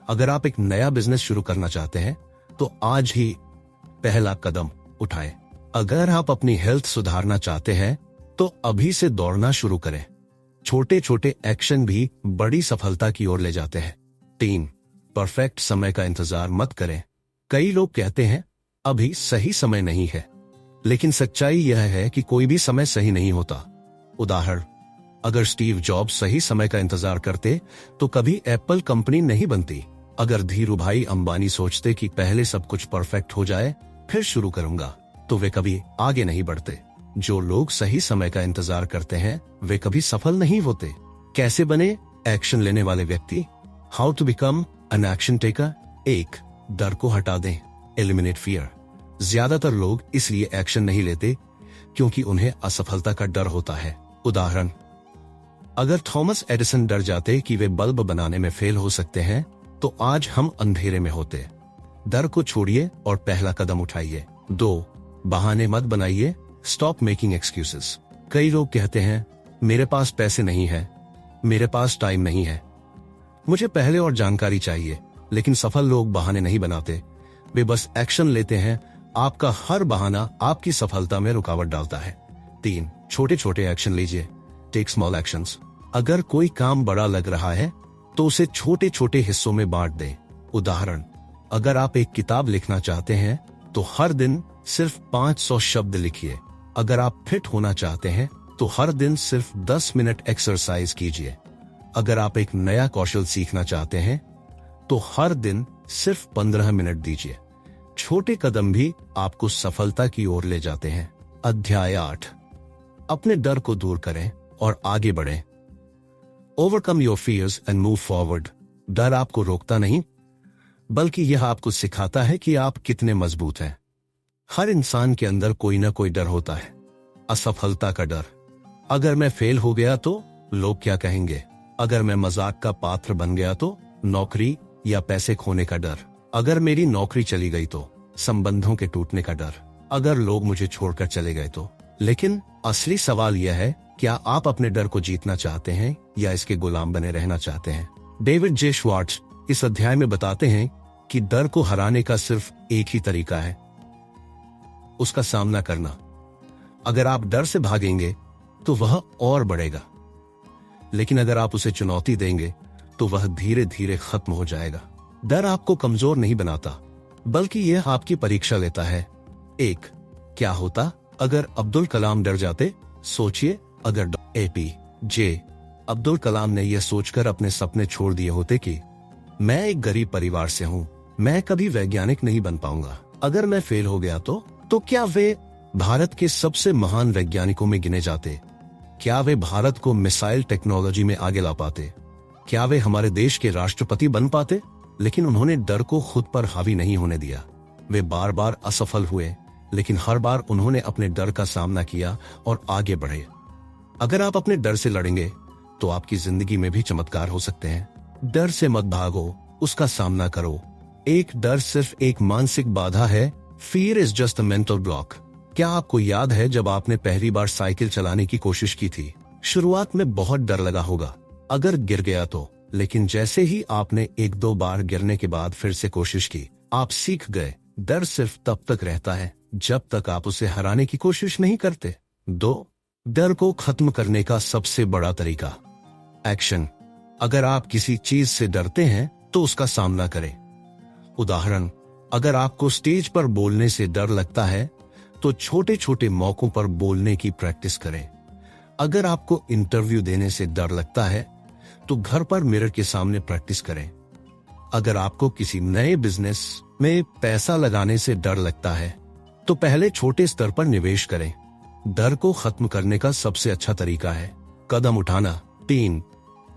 अगर आप एक नया बिजनेस शुरू करना चाहते हैं तो आज ही पहला कदम उठाएं। अगर आप अपनी हेल्थ सुधारना चाहते हैं तो अभी से दौड़ना शुरू करें। छोटे छोटे एक्शन भी बड़ी सफलता की ओर ले जाते हैं। 3. परफेक्ट समय का इंतजार मत करें। कई लोग कहते हैं अभी सही समय नहीं है, लेकिन सच्चाई यह है कि कोई भी समय सही नहीं होता। उदाहरण, अगर स्टीव जॉब्स सही समय का इंतजार करते तो कभी एप्पल कंपनी नहीं बनती। अगर धीरू भाई अंबानी सोचते कि पहले सब कुछ परफेक्ट हो जाए फिर शुरू करूंगा, तो वे कभी आगे नहीं बढ़ते। जो लोग सही समय का इंतजार करते हैं वे कभी सफल नहीं होते। कैसे बने एक्शन लेने वाले व्यक्ति? How to become an action taker. 1. डर को हटा दें, एलिमिनेट फियर। ज्यादातर लोग इसलिए एक्शन नहीं लेते क्योंकि उन्हें असफलता का डर होता है। उदाहरण, अगर थॉमस एडिसन डर जाते कि वे बल्ब बनाने में फेल हो सकते हैं तो आज हम अंधेरे में होते। डर को छोड़िए और पहला कदम उठाइए। 2. बहाने मत बनाइए, स्टॉप मेकिंग एक्सक्यूजेस। कई लोग कहते हैं मेरे पास पैसे नहीं है, मेरे पास टाइम नहीं है, मुझे पहले और जानकारी चाहिए। लेकिन सफल लोग बहाने नहीं बनाते, वे बस एक्शन लेते हैं। आपका हर बहाना आपकी सफलता में रुकावट डालता है। 3. छोटे छोटे एक्शन लीजिए, टेक स्मॉल एक्शंस। अगर कोई काम बड़ा लग रहा है तो उसे छोटे छोटे हिस्सों में बांट दें। उदाहरण, अगर आप एक किताब लिखना चाहते हैं तो हर दिन सिर्फ 500 शब्द लिखिए। अगर आप फिट होना चाहते हैं तो हर दिन सिर्फ 10 मिनट एक्सरसाइज कीजिए। अगर आप एक नया कौशल सीखना चाहते हैं तो हर दिन सिर्फ 15 मिनट दीजिए। छोटे कदम भी आपको सफलता की ओर ले जाते हैं। अध्याय 8, अपने डर को दूर करें और आगे बढ़ें। Overcome your fears and move forward. डर आपको रोकता नहीं, बल्कि यह आपको सिखाता है कि आप कितने मजबूत हैं। हर इंसान के अंदर कोई ना कोई डर होता है। असफलता का डर, अगर मैं फेल हो गया तो लोग क्या कहेंगे। अगर मैं मजाक का पात्र बन गया तो नौकरी या पैसे खोने का डर। अगर मेरी नौकरी चली गई तो संबंधों के टूटने का डर। अगर लोग मुझे छोड़कर चले गए तो। लेकिन असली सवाल यह है, क्या आप अपने डर को जीतना चाहते हैं या इसके गुलाम बने रहना चाहते हैं? डेविड जे श्वार्ट्ज इस अध्याय में बताते हैं कि डर को हराने का सिर्फ एक ही तरीका है, उसका सामना करना। अगर आप डर से भागेंगे तो वह और बढ़ेगा, लेकिन अगर आप उसे चुनौती देंगे तो वह धीरे धीरे खत्म हो जाएगा। डर आपको कमजोर नहीं बनाता, बल्कि यह आपकी परीक्षा लेता है। 1. क्या होता अगर अब्दुल कलाम डर जाते? सोचिए, अगर APJ अब्दुल कलाम ने यह सोचकर अपने सपने छोड़ दिए होते कि मैं एक गरीब परिवार से हूँ, मैं कभी वैज्ञानिक नहीं बन पाऊंगा। अगर मैं फेल हो गया तो क्या वे भारत के सबसे महान वैज्ञानिकों में गिने जाते? क्या वे भारत को मिसाइल टेक्नोलॉजी में आगे ला पाते? क्या वे हमारे देश के राष्ट्रपति बन पाते? लेकिन उन्होंने डर को खुद पर हावी नहीं होने दिया। वे बार बार असफल हुए, लेकिन हर बार उन्होंने अपने डर का सामना किया और आगे बढ़े। अगर आप अपने डर से लड़ेंगे तो आपकी जिंदगी में भी चमत्कार हो सकते हैं। डर से मत भागो, उसका सामना करो। एक डर सिर्फ एक मानसिक बाधा है। Fear is just a mental block। क्या आपको याद है जब आपने पहली बार साइकिल चलाने की कोशिश की थी? शुरुआत में बहुत डर लगा होगा, अगर गिर गया तो। लेकिन जैसे ही आपने एक दो बार गिरने के बाद फिर से कोशिश की, आप सीख गए। डर सिर्फ तब तक रहता है जब तक आप उसे हराने की कोशिश नहीं करते। 2, डर को खत्म करने का सबसे बड़ा तरीका, एक्शन। अगर आप किसी चीज से डरते हैं तो उसका सामना करें। उदाहरण, अगर आपको स्टेज पर बोलने से डर लगता है तो छोटे छोटे मौकों पर बोलने की प्रैक्टिस करें। अगर आपको इंटरव्यू देने से डर लगता है तो घर पर मिरर के सामने प्रैक्टिस करें। अगर आपको किसी नए बिजनेस में पैसा लगाने से डर लगता है तो पहले छोटे स्तर पर निवेश करें। डर को खत्म करने का सबसे अच्छा तरीका है कदम उठाना। 3,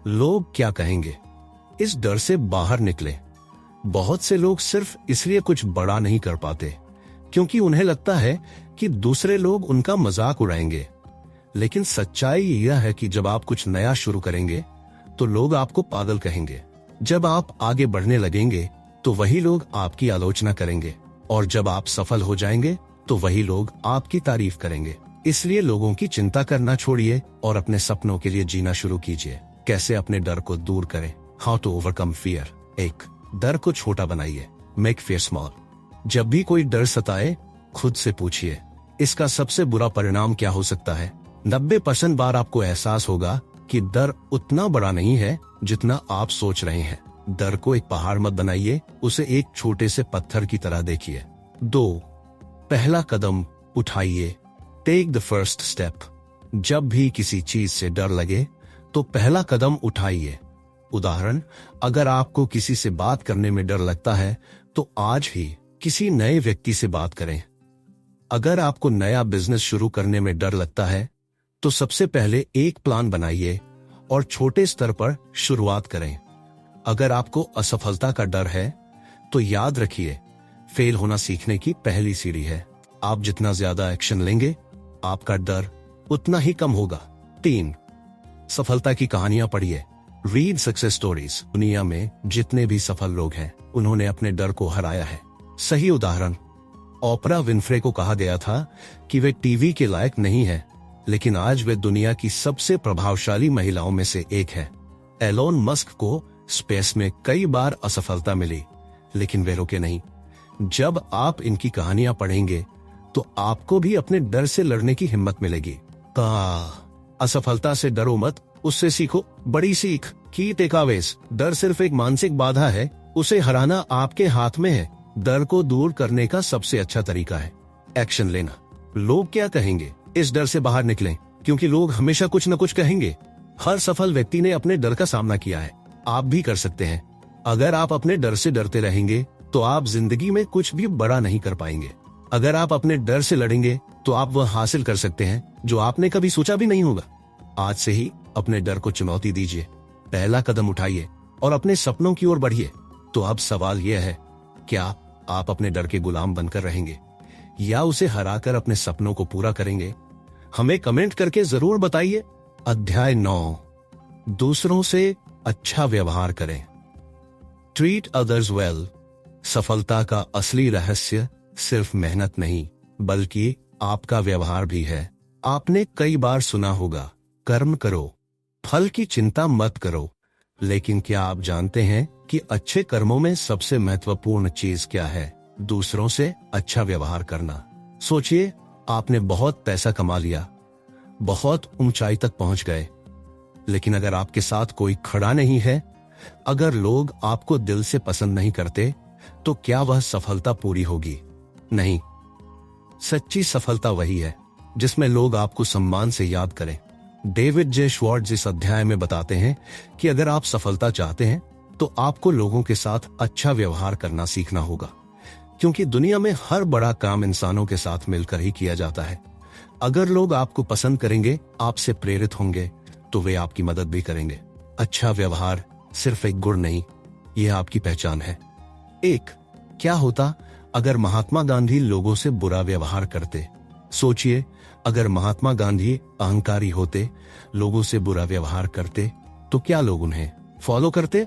लोग क्या कहेंगे, इस डर से बाहर निकले। बहुत से लोग सिर्फ इसलिए कुछ बड़ा नहीं कर पाते क्योंकि उन्हें लगता है कि दूसरे लोग उनका मजाक उड़ाएंगे। लेकिन सच्चाई यह है कि जब आप कुछ नया शुरू करेंगे तो लोग आपको पागल कहेंगे। जब आप आगे बढ़ने लगेंगे तो वही लोग आपकी आलोचना करेंगे, और जब आप सफल हो जाएंगे तो वही लोग आपकी तारीफ करेंगे। इसलिए लोगों की चिंता करना छोड़िए और अपने सपनों के लिए जीना शुरू कीजिए। कैसे अपने डर को दूर करें? How to overcome fear. 1, डर को छोटा बनाइए। Make fear small. जब भी कोई डर सताए, खुद से पूछिए, इसका सबसे बुरा परिणाम क्या हो सकता है? 90% बार आपको एहसास होगा कि डर उतना बड़ा नहीं है जितना आप सोच रहे हैं। डर को एक पहाड़ मत बनाइए, उसे एक छोटे से पत्थर की तरह देखिए। 2, पहला कदम उठाइए। Take the first step. जब भी किसी चीज से डर लगे तो पहला कदम उठाइए। उदाहरण, अगर आपको किसी से बात करने में डर लगता है तो आज ही किसी नए व्यक्ति से बात करें। अगर आपको नया बिजनेस शुरू करने में डर लगता है तो सबसे पहले एक प्लान बनाइए और छोटे स्तर पर शुरुआत करें। अगर आपको असफलता का डर है तो याद रखिए, फेल होना सीखने की पहली सीढ़ी है। आप जितना ज्यादा एक्शन लेंगे, आपका डर उतना ही कम होगा। 3, सफलता की कहानियां पढ़िए। Read success stories. दुनिया में जितने भी सफल लोग हैं, उन्होंने अपने डर को हराया है। सही उदाहरण, ओपरा विन्फ्रे को कहा गया था कि वे टीवी के लायक नहीं है, लेकिन आज वे दुनिया की सबसे प्रभावशाली महिलाओं में से एक है। एलोन मस्क को स्पेस में कई बार असफलता मिली, लेकिन वे रुके नहीं। जब आप इनकी कहानियां पढ़ेंगे तो आपको भी अपने डर से लड़ने की हिम्मत मिलेगी। असफलता से डरो मत, उससे सीखो। बड़ी सीख की टेकअवेज। डर सिर्फ एक मानसिक बाधा है, उसे हराना आपके हाथ में है। डर को दूर करने का सबसे अच्छा तरीका है एक्शन लेना। लोग क्या कहेंगे, इस डर से बाहर निकलें, क्योंकि लोग हमेशा कुछ न कुछ कहेंगे। हर सफल व्यक्ति ने अपने डर का सामना किया है, आप भी कर सकते हैं। अगर आप अपने डर से डरते रहेंगे तो आप जिंदगी में कुछ भी बड़ा नहीं कर पाएंगे। अगर आप अपने डर से लड़ेंगे तो आप वह हासिल कर सकते हैं जो आपने कभी सोचा भी नहीं होगा। आज से ही अपने डर को चुनौती दीजिए, पहला कदम उठाइए और अपने सपनों की ओर बढ़िए। तो अब सवाल यह है, क्या आप अपने डर के गुलाम बनकर रहेंगे या उसे हराकर अपने सपनों को पूरा करेंगे? हमें कमेंट करके जरूर बताइए। अध्याय 9, दूसरों से अच्छा व्यवहार करें। Treat others well. सफलता का असली रहस्य सिर्फ मेहनत नहीं, बल्कि आपका व्यवहार भी है। आपने कई बार सुना होगा, कर्म करो, फल की चिंता मत करो। लेकिन क्या आप जानते हैं कि अच्छे कर्मों में सबसे महत्वपूर्ण चीज क्या है? दूसरों से अच्छा व्यवहार करना। सोचिए, आपने बहुत पैसा कमा लिया, बहुत ऊंचाई तक पहुंच गए, लेकिन अगर आपके साथ कोई खड़ा नहीं है, अगर लोग आपको दिल से पसंद नहीं करते, तो क्या वह सफलता पूरी होगी? नहीं। सच्ची सफलता वही है जिसमें लोग आपको सम्मान से याद करें। डेविड जे श्वार्ट्ज इस अध्याय में बताते हैं कि अगर आप सफलता चाहते हैं तो आपको लोगों के साथ अच्छा व्यवहार करना सीखना होगा, क्योंकि दुनिया में हर बड़ा काम इंसानों के साथ मिलकर ही किया जाता है। अगर लोग आपको पसंद करेंगे, आपसे प्रेरित होंगे, तो वे आपकी मदद भी करेंगे। अच्छा व्यवहार सिर्फ एक गुण नहीं, यह आपकी पहचान है। एक, क्या होता अगर महात्मा गांधी लोगों से बुरा व्यवहार करते? सोचिए, अगर महात्मा गांधी अहंकारी होते, लोगों से बुरा व्यवहार करते, तो क्या लोग उन्हें फॉलो करते?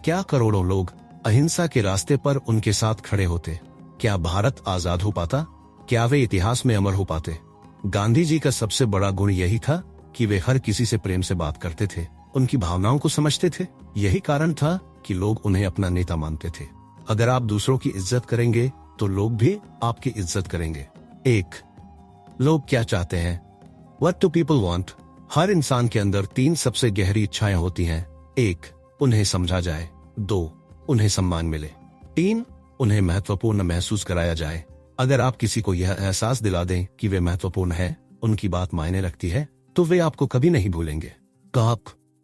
क्या करोड़ों लोग अहिंसा के रास्ते पर उनके साथ खड़े होते? क्या भारत आजाद हो पाता? क्या वे इतिहास में अमर हो पाते? गांधी जी का सबसे बड़ा गुण यही था कि वे हर किसी से प्रेम से बात करते थे, उनकी भावनाओं को समझते थे। यही कारण था कि लोग उन्हें अपना नेता मानते थे। अगर आप दूसरों की इज्जत करेंगे तो लोग भी आपकी इज्जत करेंगे। एक, लोग क्या चाहते हैं? What do people want? हर इंसान के अंदर 3 सबसे गहरी इच्छाएं होती हैं। 1, उन्हें समझा जाए। 2, उन्हें सम्मान मिले। 3, उन्हें महत्वपूर्ण महसूस कराया जाए। अगर आप किसी को यह एहसास दिला दें कि वे महत्वपूर्ण है, उनकी बात मायने रखती है, तो वे आपको कभी नहीं भूलेंगे।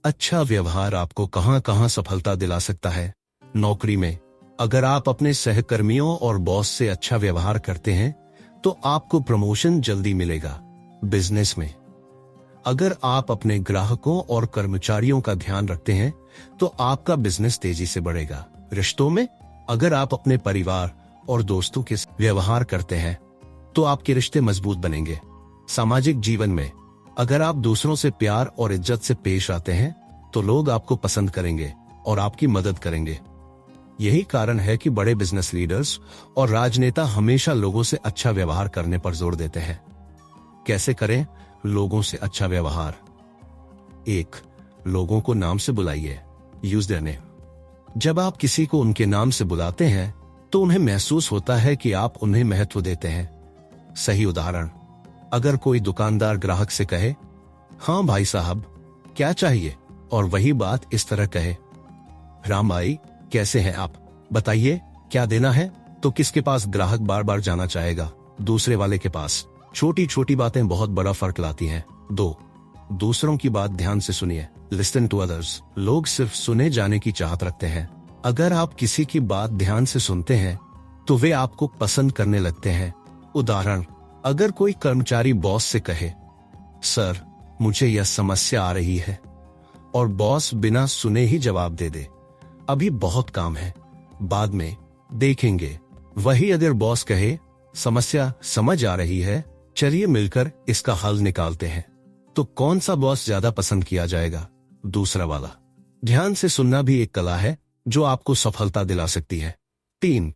अच्छा व्यवहार आपको कहां कहां सफलता दिला सकता है? नौकरी में, अगर आप अपने सहकर्मियों और बॉस से अच्छा व्यवहार करते हैं तो आपको प्रमोशन जल्दी मिलेगा। बिजनेस में, अगर आप अपने ग्राहकों और कर्मचारियों का ध्यान रखते हैं तो आपका बिजनेस तेजी से बढ़ेगा। रिश्तों में, अगर आप अपने परिवार और दोस्तों के साथ व्यवहार करते हैं तो आपके रिश्ते मजबूत बनेंगे। सामाजिक जीवन में, अगर आप दूसरों से प्यार और इज्जत से पेश आते हैं तो लोग आपको पसंद करेंगे और आपकी मदद करेंगे। यही कारण है कि बड़े बिजनेस लीडर्स और राजनेता हमेशा लोगों से अच्छा व्यवहार करने पर जोर देते हैं। कैसे करें लोगों से अच्छा व्यवहार? 1, लोगों को नाम से बुलाइए। Use their name. जब आप किसी को उनके नाम से बुलाते हैं तो उन्हें महसूस होता है कि आप उन्हें महत्व देते हैं। सही उदाहरण, अगर कोई दुकानदार ग्राहक से कहे, हाँ भाई साहब, क्या चाहिए? और वही बात इस तरह कहे, राम भाई कैसे हैं आप, बताइए क्या देना है? तो किसके पास ग्राहक बार बार जाना चाहेगा? दूसरे वाले के पास। छोटी छोटी बातें बहुत बड़ा फर्क लाती हैं। 2, दूसरों की बात ध्यान से सुनिए। Listen to others. लोग सिर्फ सुने जाने की चाहत रखते हैं। अगर आप किसी की बात ध्यान से सुनते हैं तो वे आपको पसंद करने लगते हैं। उदाहरण, अगर कोई कर्मचारी बॉस से कहे, सर मुझे यह समस्या आ रही है, और बॉस बिना सुने ही जवाब दे दे, अभी बहुत काम है, बाद में देखेंगे। वही अगर बॉस कहे, समस्या समझ आ रही है, चलिए मिलकर इसका हल निकालते हैं, तो कौन सा बॉस ज्यादा पसंद किया जाएगा? दूसरा वाला। ध्यान से सुनना भी एक कला है जो आपको सफलता दिला सकती है। 3,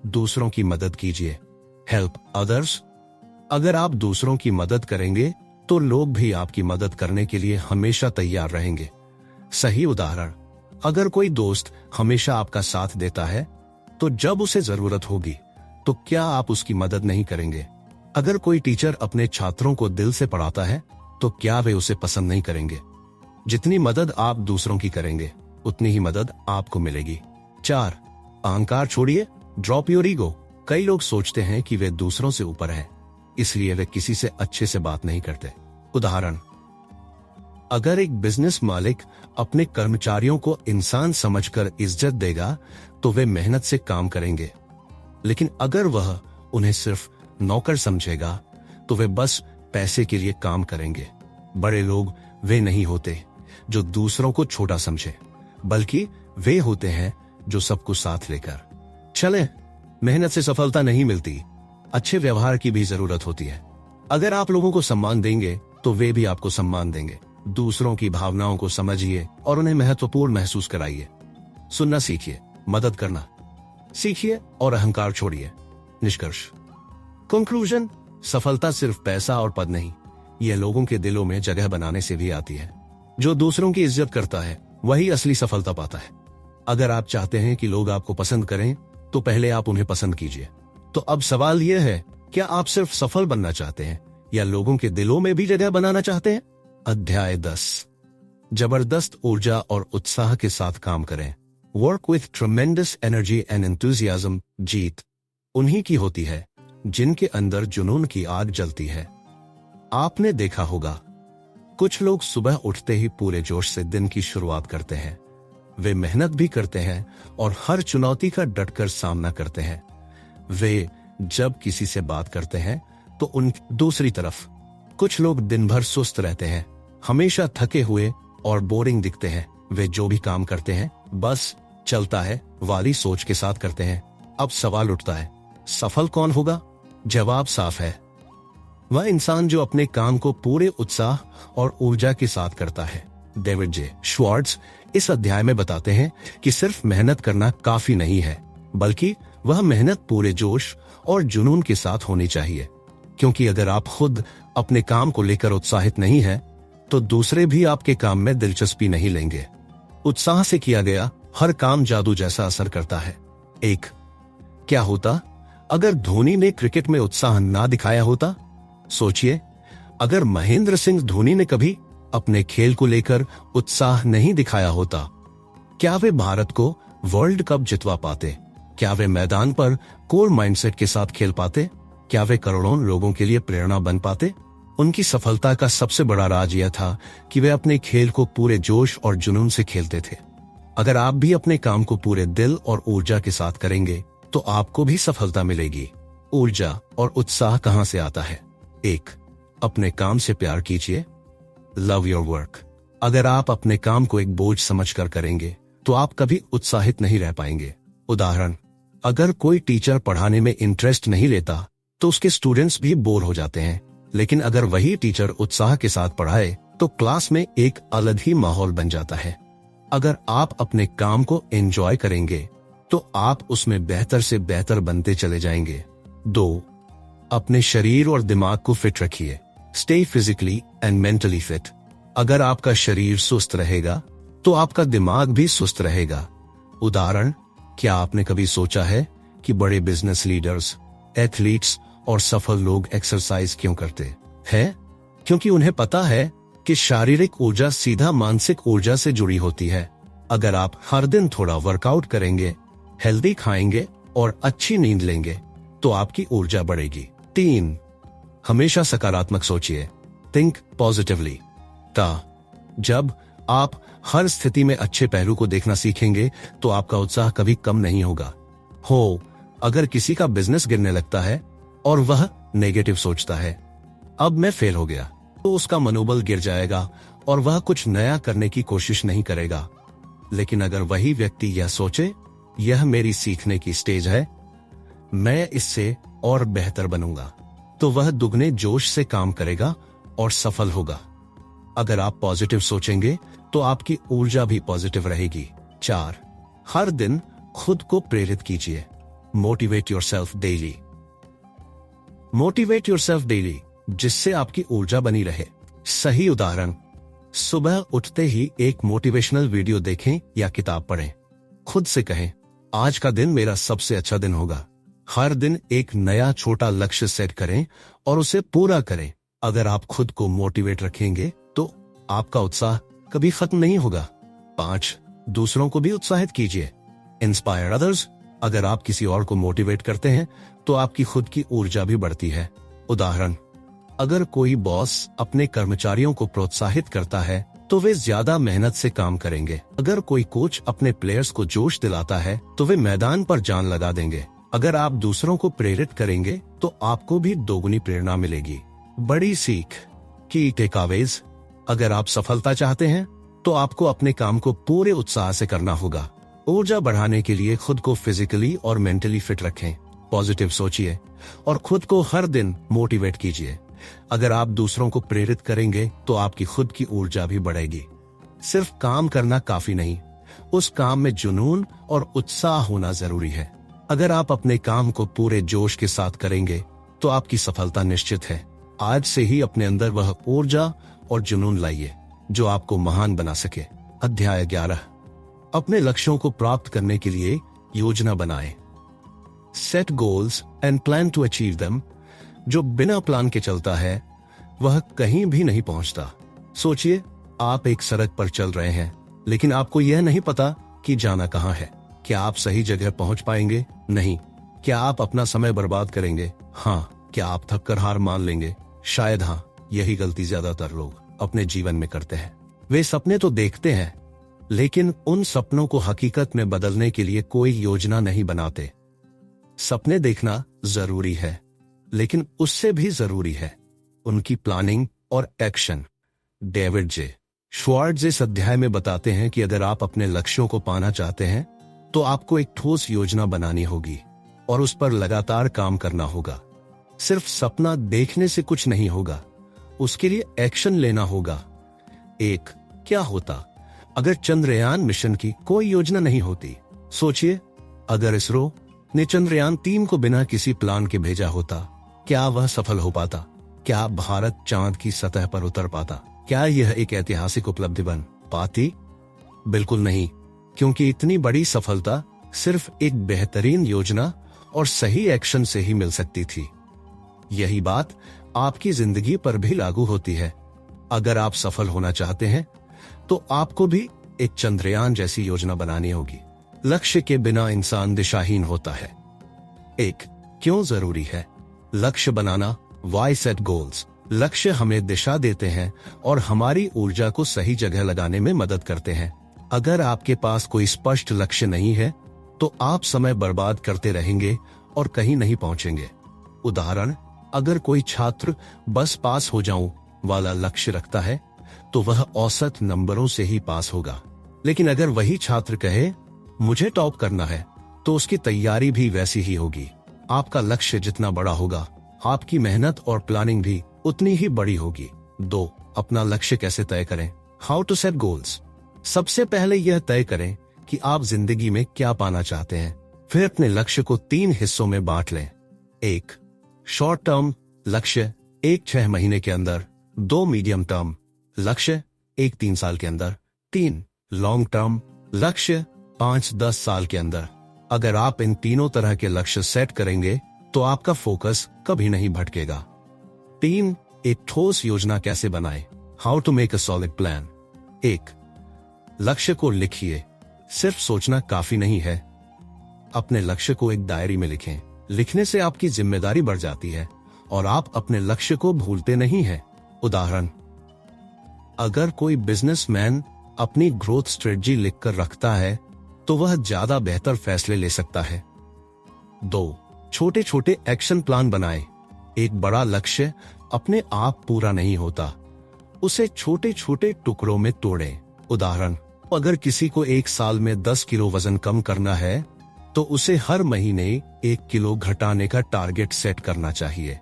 दूसरों की मदद कीजिए। Help others. अगर आप दूसरों की मदद करेंगे तो लोग भी आपकी मदद करने के लिए हमेशा तैयार रहेंगे। सही उदाहरण, अगर कोई दोस्त हमेशा आपका साथ देता है तो जब उसे जरूरत होगी तो क्या आप उसकी मदद नहीं करेंगे? अगर कोई टीचर अपने छात्रों को दिल से पढ़ाता है तो क्या वे उसे पसंद नहीं करेंगे? जितनी मदद आप दूसरों की करेंगे उतनी ही मदद आपको मिलेगी। 4, अहंकार छोड़िए। Drop your ego. कई लोग सोचते हैं कि वे दूसरों से ऊपर हैं, इसलिए वे किसी से अच्छे से बात नहीं करते। उदाहरण, अगर एक बिजनेस मालिक अपने कर्मचारियों को इंसान समझकर इज्जत देगा तो वे मेहनत से काम करेंगे, लेकिन अगर वह उन्हें सिर्फ नौकर समझेगा तो वे बस पैसे के लिए काम करेंगे। बड़े लोग वे नहीं होते जो दूसरों को छोटा समझे, बल्कि वे होते हैं जो सबको साथ लेकर चले। मेहनत से सफलता नहीं मिलती, अच्छे व्यवहार की भी जरूरत होती है। अगर आप लोगों को सम्मान देंगे तो वे भी आपको सम्मान देंगे। दूसरों की भावनाओं को समझिए और उन्हें महत्वपूर्ण महसूस कराइए। सुनना सीखिए, मदद करना सीखिए और अहंकार छोड़िए। निष्कर्ष, कंक्लूजन, सफलता सिर्फ पैसा और पद नहीं, यह लोगों के दिलों में जगह बनाने से भी आती है। जो दूसरों की इज्जत करता है वही असली सफलता पाता है। अगर आप चाहते हैं कि लोग आपको पसंद करें तो पहले आप उन्हें पसंद कीजिए। तो अब सवाल यह है, क्या आप सिर्फ सफल बनना चाहते हैं या लोगों के दिलों में भी जगह बनाना चाहते हैं? अध्याय 10, जबरदस्त ऊर्जा और उत्साह के साथ काम करें। Work with tremendous energy and enthusiasm. जीत उन्हीं की होती है जिनके अंदर जुनून की आग जलती है। आपने देखा होगा, कुछ लोग सुबह उठते ही पूरे जोश से दिन की शुरुआत करते हैं, वे मेहनत भी करते हैं और हर चुनौती का डटकर सामना करते हैं। वे जब किसी से बात करते हैं तो उन दूसरी तरफ कुछ लोग दिन भर सुस्त रहते हैं, हमेशा थके हुए और बोरिंग दिखते हैं। वे जो भी काम करते हैं बस चलता है वाली सोच के साथ करते हैं। अब सवाल उठता है, सफल कौन होगा? जवाब साफ है, वह इंसान जो अपने काम को पूरे उत्साह और ऊर्जा के साथ करता है। डेविड जे श्वार्ट्ज इस अध्याय में बताते हैं कि सिर्फ मेहनत करना काफी नहीं है, बल्कि वह मेहनत पूरे जोश और जुनून के साथ होनी चाहिए। क्योंकि अगर आप खुद अपने काम को लेकर उत्साहित नहीं हैं, तो दूसरे भी आपके काम में दिलचस्पी नहीं लेंगे। उत्साह से किया गया हर काम जादू जैसा असर करता है। एक, क्या होता अगर धोनी ने क्रिकेट में उत्साह ना दिखाया होता? सोचिए, अगर महेंद्र सिंह धोनी ने कभी अपने खेल को लेकर उत्साह नहीं दिखाया होता, क्या वे भारत को वर्ल्ड कप जितवा पाते? क्या वे मैदान पर कोर माइंडसेट के साथ खेल पाते? क्या वे करोड़ों लोगों के लिए प्रेरणा बन पाते? उनकी सफलता का सबसे बड़ा राज यह था कि वे अपने खेल को पूरे जोश और जुनून से खेलते थे। अगर आप भी अपने काम को पूरे दिल और ऊर्जा के साथ करेंगे तो आपको भी सफलता मिलेगी। ऊर्जा और उत्साह कहां से आता है? एक, अपने काम से प्यार कीजिए। Love your work. अगर आप अपने काम को एक बोझ समझकर करेंगे तो आप कभी उत्साहित नहीं रह पाएंगे। उदाहरण, अगर कोई टीचर पढ़ाने में इंटरेस्ट नहीं लेता तो उसके स्टूडेंट्स भी बोर हो जाते हैं, लेकिन अगर वही टीचर उत्साह के साथ पढ़ाए तो क्लास में एक अलग ही माहौल बन जाता है। अगर आप अपने काम को एंजॉय करेंगे तो आप उसमें बेहतर से बेहतर बनते चले जाएंगे। 2, अपने शरीर और दिमाग को फिट रखिए। Stay physically and mentally fit. अगर आपका शरीर सुस्त रहेगा तो आपका दिमाग भी सुस्त रहेगा। उदाहरण, क्या आपने कभी सोचा है कि बड़े बिजनेस लीडर्स, एथलीट्स और सफल लोग एक्सरसाइज क्यों करते हैं? क्योंकि उन्हें पता है कि शारीरिक ऊर्जा सीधा मानसिक ऊर्जा से जुड़ी होती है। अगर आप हर दिन थोड़ा वर्कआउट करेंगे, हेल्दी खाएंगे और अच्छी नींद लेंगे तो आपकी ऊर्जा बढ़ेगी। 3, हमेशा सकारात्मक सोचिए। Think positively. जब आप हर स्थिति में अच्छे पहलू को देखना सीखेंगे तो आपका उत्साह कभी कम नहीं होगा। अगर किसी का बिजनेस गिरने लगता है और वह नेगेटिव सोचता है, अब मैं फेल हो गया, तो उसका मनोबल गिर जाएगा और वह कुछ नया करने की कोशिश नहीं करेगा। लेकिन अगर वही व्यक्ति यह सोचे, यह मेरी सीखने की स्टेज है, मैं इससे और बेहतर बनूंगा, तो वह दुगने जोश से काम करेगा और सफल होगा। अगर आप पॉजिटिव सोचेंगे तो आपकी ऊर्जा भी पॉजिटिव रहेगी। 4, हर दिन खुद को प्रेरित कीजिए। Motivate yourself daily. Motivate yourself daily, जिससे आपकी ऊर्जा बनी रहे। सही उदाहरण, सुबह उठते ही एक मोटिवेशनल वीडियो देखें या किताब पढ़ें। खुद से कहें, आज का दिन मेरा सबसे अच्छा दिन होगा। हर दिन एक नया छोटा लक्ष्य सेट करें और उसे पूरा करें। अगर आप खुद को मोटिवेट रखेंगे तो आपका उत्साह कभी खत्म नहीं होगा। 5, दूसरों को भी उत्साहित कीजिए। Inspire others. अगर आप किसी और को मोटिवेट करते हैं तो आपकी खुद की ऊर्जा भी बढ़ती है। उदाहरण, अगर कोई बॉस अपने कर्मचारियों को प्रोत्साहित करता है तो वे ज्यादा मेहनत से काम करेंगे। अगर कोई कोच अपने प्लेयर्स को जोश दिलाता है तो वे मैदान पर जान लगा देंगे। अगर आप दूसरों को प्रेरित करेंगे तो आपको भी दोगुनी प्रेरणा मिलेगी। बड़ी सीख की टेकअवेज। अगर आप सफलता चाहते हैं तो आपको अपने काम को पूरे उत्साह से करना होगा। ऊर्जा बढ़ाने के लिए खुद को फिजिकली और मेंटली फिट रखें। पॉजिटिव सोचिए और खुद को हर दिन मोटिवेट कीजिए। अगर आप दूसरों को प्रेरित करेंगे तो आपकी खुद की ऊर्जा भी बढ़ेगी। सिर्फ काम करना काफी नहीं, उस काम में जुनून और उत्साह होना जरूरी है। अगर आप अपने काम को पूरे जोश के साथ करेंगे तो आपकी सफलता निश्चित है। आज से ही अपने अंदर वह ऊर्जा और जुनून लाइए जो आपको महान बना सके। अध्याय 11, अपने लक्ष्यों को प्राप्त करने के लिए योजना बनाएं। Set goals and plan to achieve them. जो बिना प्लान के चलता है वह कहीं भी नहीं पहुंचता। सोचिए, आप एक सड़क पर चल रहे हैं लेकिन आपको यह नहीं पता कि जाना कहां है। क्या आप सही जगह पहुंच पाएंगे? नहीं। क्या आप अपना समय बर्बाद करेंगे? हाँ। क्या आप थक कर हार मान लेंगे? शायद हाँ। यही गलती ज्यादातर लोग अपने जीवन में करते हैं। वे सपने तो देखते हैं लेकिन उन सपनों को हकीकत में बदलने के लिए कोई योजना नहीं बनाते। सपने देखना जरूरी है, लेकिन उससे भी जरूरी है उनकी प्लानिंग और एक्शन। डेविड जे श्वार्ट्ज इस अध्याय में बताते हैं कि अगर आप अपने लक्ष्यों को पाना चाहते हैं तो आपको एक ठोस योजना बनानी होगी और उस पर लगातार काम करना होगा। सिर्फ सपना देखने से कुछ नहीं होगा, उसके लिए एक्शन लेना होगा। एक, क्या होता अगर चंद्रयान मिशन की कोई योजना नहीं होती? सोचिए, अगर इसरो ने चंद्रयान 3 को बिना किसी प्लान के भेजा होता, क्या वह सफल हो पाता? क्या भारत चांद की सतह पर उतर पाता? क्या यह एक ऐतिहासिक उपलब्धि बन पाती? बिल्कुल नहीं, क्योंकि इतनी बड़ी सफलता सिर्फ एक बेहतरीन योजना और सही एक्शन से ही मिल सकती थी। यही बात आपकी जिंदगी पर भी लागू होती है। अगर आप सफल होना चाहते हैं तो आपको भी एक चंद्रयान जैसी योजना बनानी होगी। लक्ष्य के बिना इंसान दिशाहीन होता है। एक, क्यों जरूरी है लक्ष्य बनाना? Y set goals. लक्ष्य हमें दिशा देते हैं और हमारी ऊर्जा को सही जगह लगाने में मदद करते हैं। अगर आपके पास कोई स्पष्ट लक्ष्य नहीं है तो आप समय बर्बाद करते रहेंगे और कहीं नहीं पहुंचेंगे। उदाहरण, अगर कोई छात्र बस पास हो जाऊं वाला लक्ष्य रखता है तो वह औसत नंबरों से ही पास होगा। लेकिन अगर वही छात्र कहे मुझे टॉप करना है तो उसकी तैयारी भी वैसी ही होगी। आपका लक्ष्य जितना बड़ा होगा, आपकी मेहनत और प्लानिंग भी उतनी ही बड़ी होगी। 2, अपना लक्ष्य कैसे तय करें? How to set goals. सबसे पहले यह तय करें कि आप जिंदगी में क्या पाना चाहते हैं। फिर अपने लक्ष्य को 3 हिस्सों में बांट लें। 1, शॉर्ट टर्म लक्ष्य, 1-6 महीने के अंदर। 2, मीडियम टर्म लक्ष्य, 1-3 साल के अंदर। 3, लॉन्ग टर्म लक्ष्य, 5-10 साल के अंदर। अगर आप इन तीनों तरह के लक्ष्य सेट करेंगे तो आपका फोकस कभी नहीं भटकेगा। 3, एक ठोस योजना कैसे बनाएं? How to make a solid plan. 1, लक्ष्य को लिखिए। सिर्फ सोचना काफी नहीं है। अपने लक्ष्य को एक डायरी में लिखें। लिखने से आपकी जिम्मेदारी बढ़ जाती है और आप अपने लक्ष्य को भूलते नहीं हैं। उदाहरण, अगर कोई बिजनेसमैन अपनी ग्रोथ स्ट्रेटजी लिखकर रखता है तो वह ज्यादा बेहतर फैसले ले सकता है। 2, छोटे छोटे एक्शन प्लान बनाएं। एक बड़ा लक्ष्य अपने आप पूरा नहीं होता, उसे छोटे छोटे टुकड़ों में तोड़ें। उदाहरण, अगर किसी को 1 साल में 10 किलो वजन कम करना है तो उसे हर महीने 1 किलो घटाने का टारगेट सेट करना चाहिए।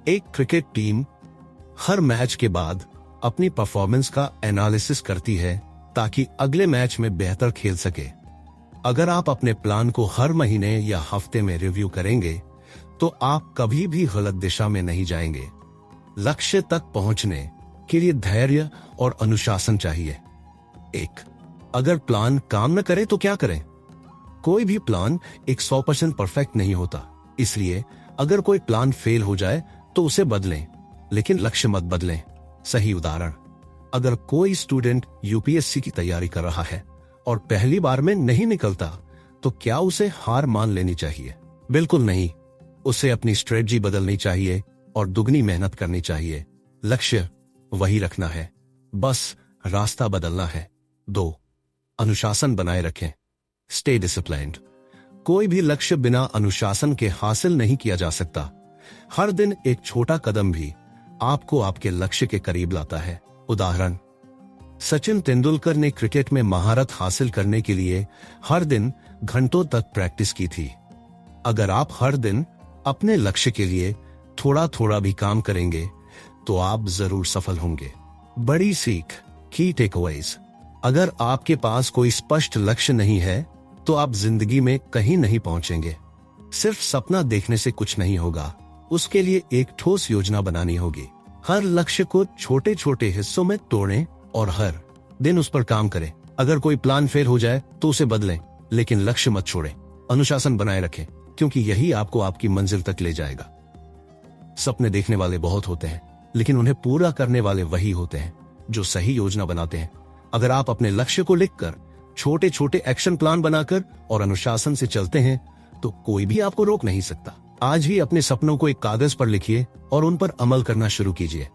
एक क्रिकेट टीम हर मैच के बाद अपनी परफॉर्मेंस का एनालिसिस करती है ताकि अगले मैच में बेहतर खेल सके। अगर आप अपने प्लान को हर महीने या हफ्ते में रिव्यू करेंगे तो आप कभी भी गलत दिशा में नहीं जाएंगे। लक्ष्य तक पहुंचने के लिए धैर्य और अनुशासन चाहिए। 1, अगर प्लान काम न करे तो क्या करें? कोई भी प्लान 100% परफेक्ट नहीं होता, इसलिए अगर कोई प्लान फेल हो जाए तो उसे बदलें, लेकिन लक्ष्य मत बदलें। सही उदाहरण, अगर कोई स्टूडेंट यूपीएससी की तैयारी कर रहा है और पहली बार में नहीं निकलता तो क्या उसे हार मान लेनी चाहिए? बिल्कुल नहीं, उसे अपनी स्ट्रेटजी बदलनी चाहिए और दुगनी मेहनत करनी चाहिए। लक्ष्य वही रखना है, बस रास्ता बदलना है। 2, अनुशासन बनाए रखें। Stay disciplined. कोई भी लक्ष्य बिना अनुशासन के हासिल नहीं किया जा सकता। हर दिन एक छोटा कदम भी आपको आपके लक्ष्य के करीब लाता है। उदाहरण, सचिन तेंदुलकर ने क्रिकेट में महारत हासिल करने के लिए हर दिन घंटों तक प्रैक्टिस की थी। अगर आप हर दिन अपने लक्ष्य के लिए थोड़ा थोड़ा भी काम करेंगे तो आप जरूर सफल होंगे। बड़ी सीख, की टेकअवेज। अगर आपके पास कोई स्पष्ट लक्ष्य नहीं है तो आप जिंदगी में कहीं नहीं पहुंचेंगे। सिर्फ सपना देखने से कुछ नहीं होगा, उसके लिए एक ठोस योजना बनानी होगी। हर लक्ष्य को छोटे छोटे हिस्सों में तोड़ें और हर दिन उस पर काम करें। अगर कोई प्लान फेल हो जाए तो उसे बदलें, लेकिन लक्ष्य मत छोड़ें। अनुशासन बनाए रखें, क्योंकि यही आपको आपकी मंजिल तक ले जाएगा। सपने देखने वाले बहुत होते हैं, लेकिन उन्हें पूरा करने वाले वही होते हैं जो सही योजना बनाते हैं। अगर आप अपने लक्ष्य को लिखकर, छोटे छोटे एक्शन प्लान बनाकर और अनुशासन से चलते हैं तो कोई भी आपको रोक नहीं सकता। आज ही अपने सपनों को एक कागज पर लिखिए और उन पर अमल करना शुरू कीजिए।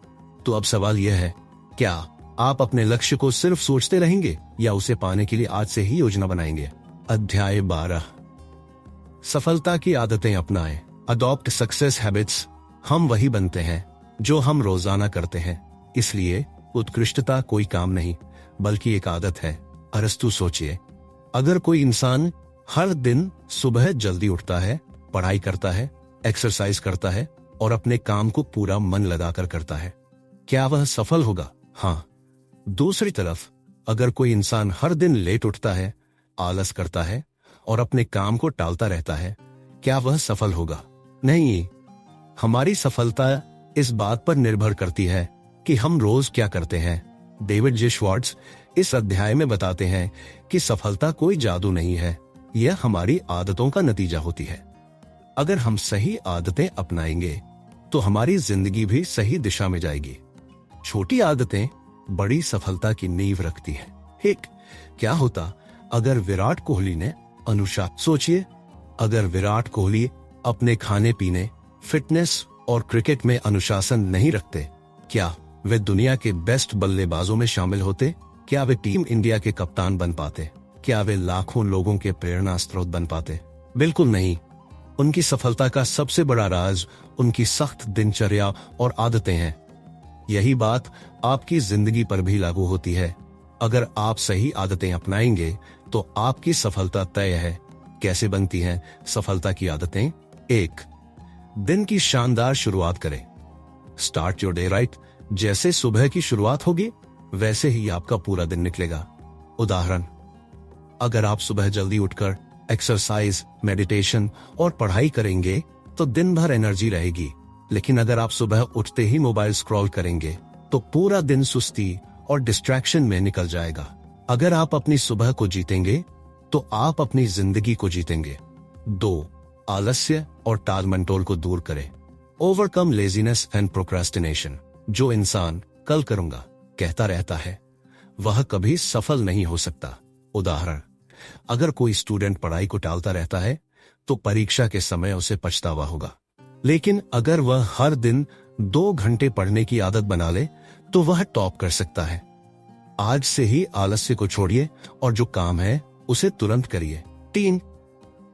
तो अब सवाल यह है, क्या आप अपने लक्ष्य को सिर्फ सोचते रहेंगे या उसे पाने के लिए आज से ही योजना बनाएंगे? अध्याय 12, सफलता की आदतें अपनाएं। Adopt success habits. हम वही बनते हैं जो हम रोजाना करते हैं, इसलिए उत्कृष्टता कोई काम नहीं बल्कि एक आदत है। अरस्तु। सोचिए, अगर कोई इंसान हर दिन सुबह जल्दी उठता है, पढ़ाई करता है, एक्सरसाइज करता है और अपने काम को पूरा मन लगाकर करता है, क्या वह सफल होगा? हाँ। दूसरी तरफ अगर कोई इंसान हर दिन लेट उठता है, आलस करता है और अपने काम को टालता रहता है, क्या वह सफल होगा? नहीं। हमारी सफलता इस बात पर निर्भर करती है कि हम रोज क्या करते हैं। डेविड जे श्वार्ट्ज इस अध्याय में बताते हैं कि सफलता कोई जादू नहीं है, यह हमारी आदतों का नतीजा होती है। अगर हम सही आदतें अपनाएंगे तो हमारी जिंदगी भी सही दिशा में जाएगी। छोटी आदतें बड़ी सफलता की नींव रखती हैं। एक, क्या होता अगर विराट कोहली ने सोचिए, अगर विराट कोहली अपने खाने पीने, फिटनेस और क्रिकेट में अनुशासन नहीं रखते, क्या वे दुनिया के बेस्ट बल्लेबाजों में शामिल होते? क्या वे टीम इंडिया के कप्तान बन पाते? क्या वे लाखों लोगों के प्रेरणा स्रोत बन पाते? बिल्कुल नहीं। उनकी सफलता का सबसे बड़ा राज उनकी सख्त दिनचर्या और आदतें हैं। यही बात आपकी जिंदगी पर भी लागू होती है। अगर आप सही आदतें अपनाएंगे तो आपकी सफलता तय है। कैसे बनती हैं सफलता की आदतें? 1, दिन की शानदार शुरुआत करें। Start your day right. जैसे सुबह की शुरुआत होगी वैसे ही आपका पूरा दिन निकलेगा। उदाहरण, अगर आप सुबह जल्दी उठकर एक्सरसाइज, मेडिटेशन और पढ़ाई करेंगे तो दिन भर एनर्जी रहेगी। लेकिन अगर आप सुबह उठते ही मोबाइल स्क्रॉल करेंगे तो पूरा दिन सुस्ती और डिस्ट्रैक्शन में निकल जाएगा। अगर आप अपनी सुबह को जीतेंगे तो आप अपनी जिंदगी को जीतेंगे। 2, आलस्य और टाल मटोल को दूर करें। Overcome laziness and procrastination. जो इंसान कल करूंगा कहता रहता है वह कभी सफल नहीं हो सकता। उदाहरण, अगर कोई स्टूडेंट पढ़ाई को टालता रहता है तो परीक्षा के समय उसे पछतावा होगा। लेकिन अगर वह हर दिन 2 घंटे पढ़ने की आदत बना ले तो वह टॉप कर सकता है। आज से ही आलस्य को छोड़िए और जो काम है उसे तुरंत करिए। 3,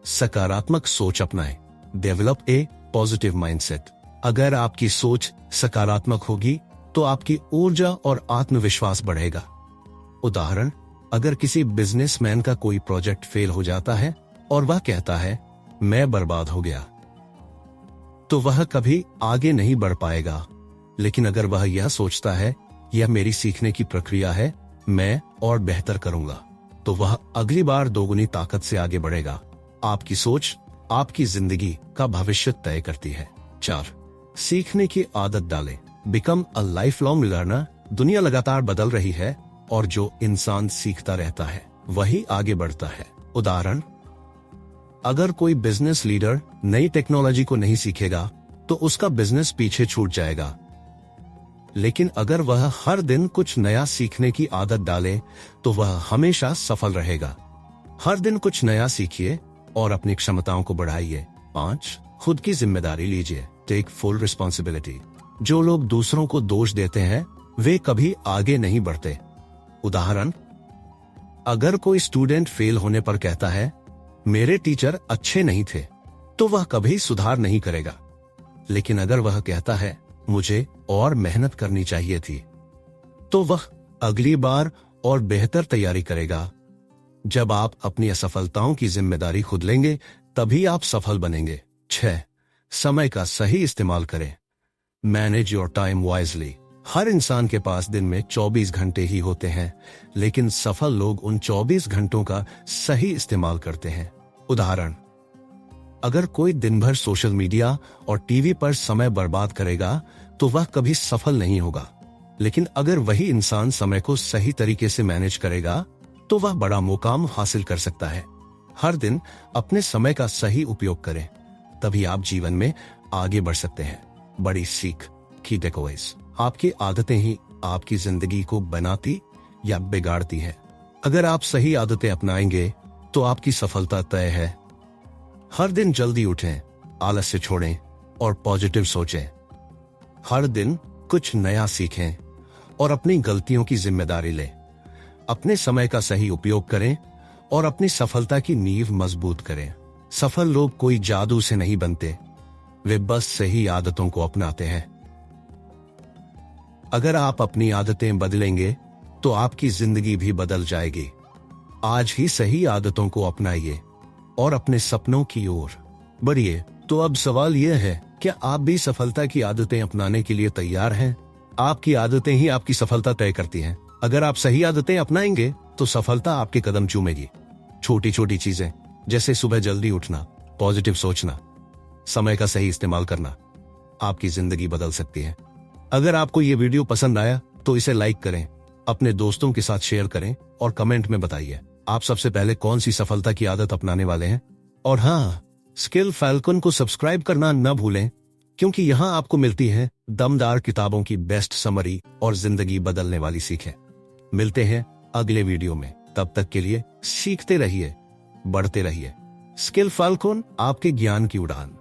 सकारात्मक सोच अपनाएं। Develop a positive mindset. अगर आपकी सोच सकारात्मक होगी तो आपकी ऊर्जा और आत्मविश्वास बढ़ेगा। उदाहरण, अगर किसी बिजनेसमैन का कोई प्रोजेक्ट फेल हो जाता है और वह कहता है मैं बर्बाद हो गया, तो वह कभी आगे नहीं बढ़ पाएगा। लेकिन अगर वह यह सोचता है यह मेरी सीखने की प्रक्रिया है, मैं और बेहतर करूंगा, तो वह अगली बार दोगुनी ताकत से आगे बढ़ेगा। आपकी सोच आपकी जिंदगी का भविष्य तय करती है। 4, सीखने की आदत डालें। Become a life long learner. दुनिया लगातार बदल रही है और जो इंसान सीखता रहता है वही आगे बढ़ता है। उदाहरण, अगर कोई बिजनेस लीडर नई टेक्नोलॉजी को नहीं सीखेगा तो उसका बिजनेस पीछे छूट जाएगा। लेकिन अगर वह हर दिन कुछ नया सीखने की आदत डाले तो वह हमेशा सफल रहेगा। हर दिन कुछ नया सीखिए और अपनी क्षमताओं को बढ़ाइए। 5, खुद की जिम्मेदारी लीजिए। Take full responsibility. जो लोग दूसरों को दोष देते हैं वे कभी आगे नहीं बढ़ते। उदाहरण, अगर कोई स्टूडेंट फेल होने पर कहता है मेरे टीचर अच्छे नहीं थे, तो वह कभी सुधार नहीं करेगा। लेकिन अगर वह कहता है मुझे और मेहनत करनी चाहिए थी, तो वह अगली बार और बेहतर तैयारी करेगा। जब आप अपनी असफलताओं की जिम्मेदारी खुद लेंगे तभी आप सफल बनेंगे। 6, समय का सही इस्तेमाल करें। Manage your time wisely. हर इंसान के पास दिन में 24 घंटे ही होते हैं, लेकिन सफल लोग उन 24 घंटों का सही इस्तेमाल करते हैं। उदाहरण, अगर कोई दिन भर सोशल मीडिया और टीवी पर समय बर्बाद करेगा तो वह कभी सफल नहीं होगा। लेकिन अगर वही इंसान समय को सही तरीके से मैनेज करेगा तो वह बड़ा मुकाम हासिल कर सकता है। हर दिन अपने समय का सही उपयोग करें, तभी आप जीवन में आगे बढ़ सकते हैं। बड़ी सीख की टेकअवेज। आपकी आदतें ही आपकी जिंदगी को बनाती या बिगाड़ती हैं। अगर आप सही आदतें अपनाएंगे तो आपकी सफलता तय है। हर दिन जल्दी उठें, आलस्य छोड़ें और पॉजिटिव सोचें। हर दिन कुछ नया सीखें और अपनी गलतियों की जिम्मेदारी लें। अपने समय का सही उपयोग करें और अपनी सफलता की नींव मजबूत करें। सफल लोग कोई जादू से नहीं बनते, वे बस सही आदतों को अपनाते हैं। अगर आप अपनी आदतें बदलेंगे तो आपकी जिंदगी भी बदल जाएगी। आज ही सही आदतों को अपनाइए और अपने सपनों की ओर बढ़िए। तो अब सवाल यह है, क्या आप भी सफलता की आदतें अपनाने के लिए तैयार हैं? आपकी आदतें ही आपकी सफलता तय करती हैं। अगर आप सही आदतें अपनाएंगे तो सफलता आपके कदम चूमेगी। छोटी छोटी चीजें जैसे सुबह जल्दी उठना, पॉजिटिव सोचना, समय का सही इस्तेमाल करना आपकी जिंदगी बदल सकती है। अगर आपको ये वीडियो पसंद आया तो इसे लाइक करें, अपने दोस्तों के साथ शेयर करें और कमेंट में बताइए आप सबसे पहले कौन सी सफलता की आदत अपनाने वाले हैं। और हाँ, स्किल फैल्कन को सब्सक्राइब करना न भूलें, क्योंकि यहाँ आपको मिलती है दमदार किताबों की बेस्ट समरी और जिंदगी बदलने वाली सीखें। मिलते हैं अगले वीडियो में, तब तक के लिए सीखते रहिए, बढ़ते रहिए। स्किल फैल्कन, आपके ज्ञान की उड़ान।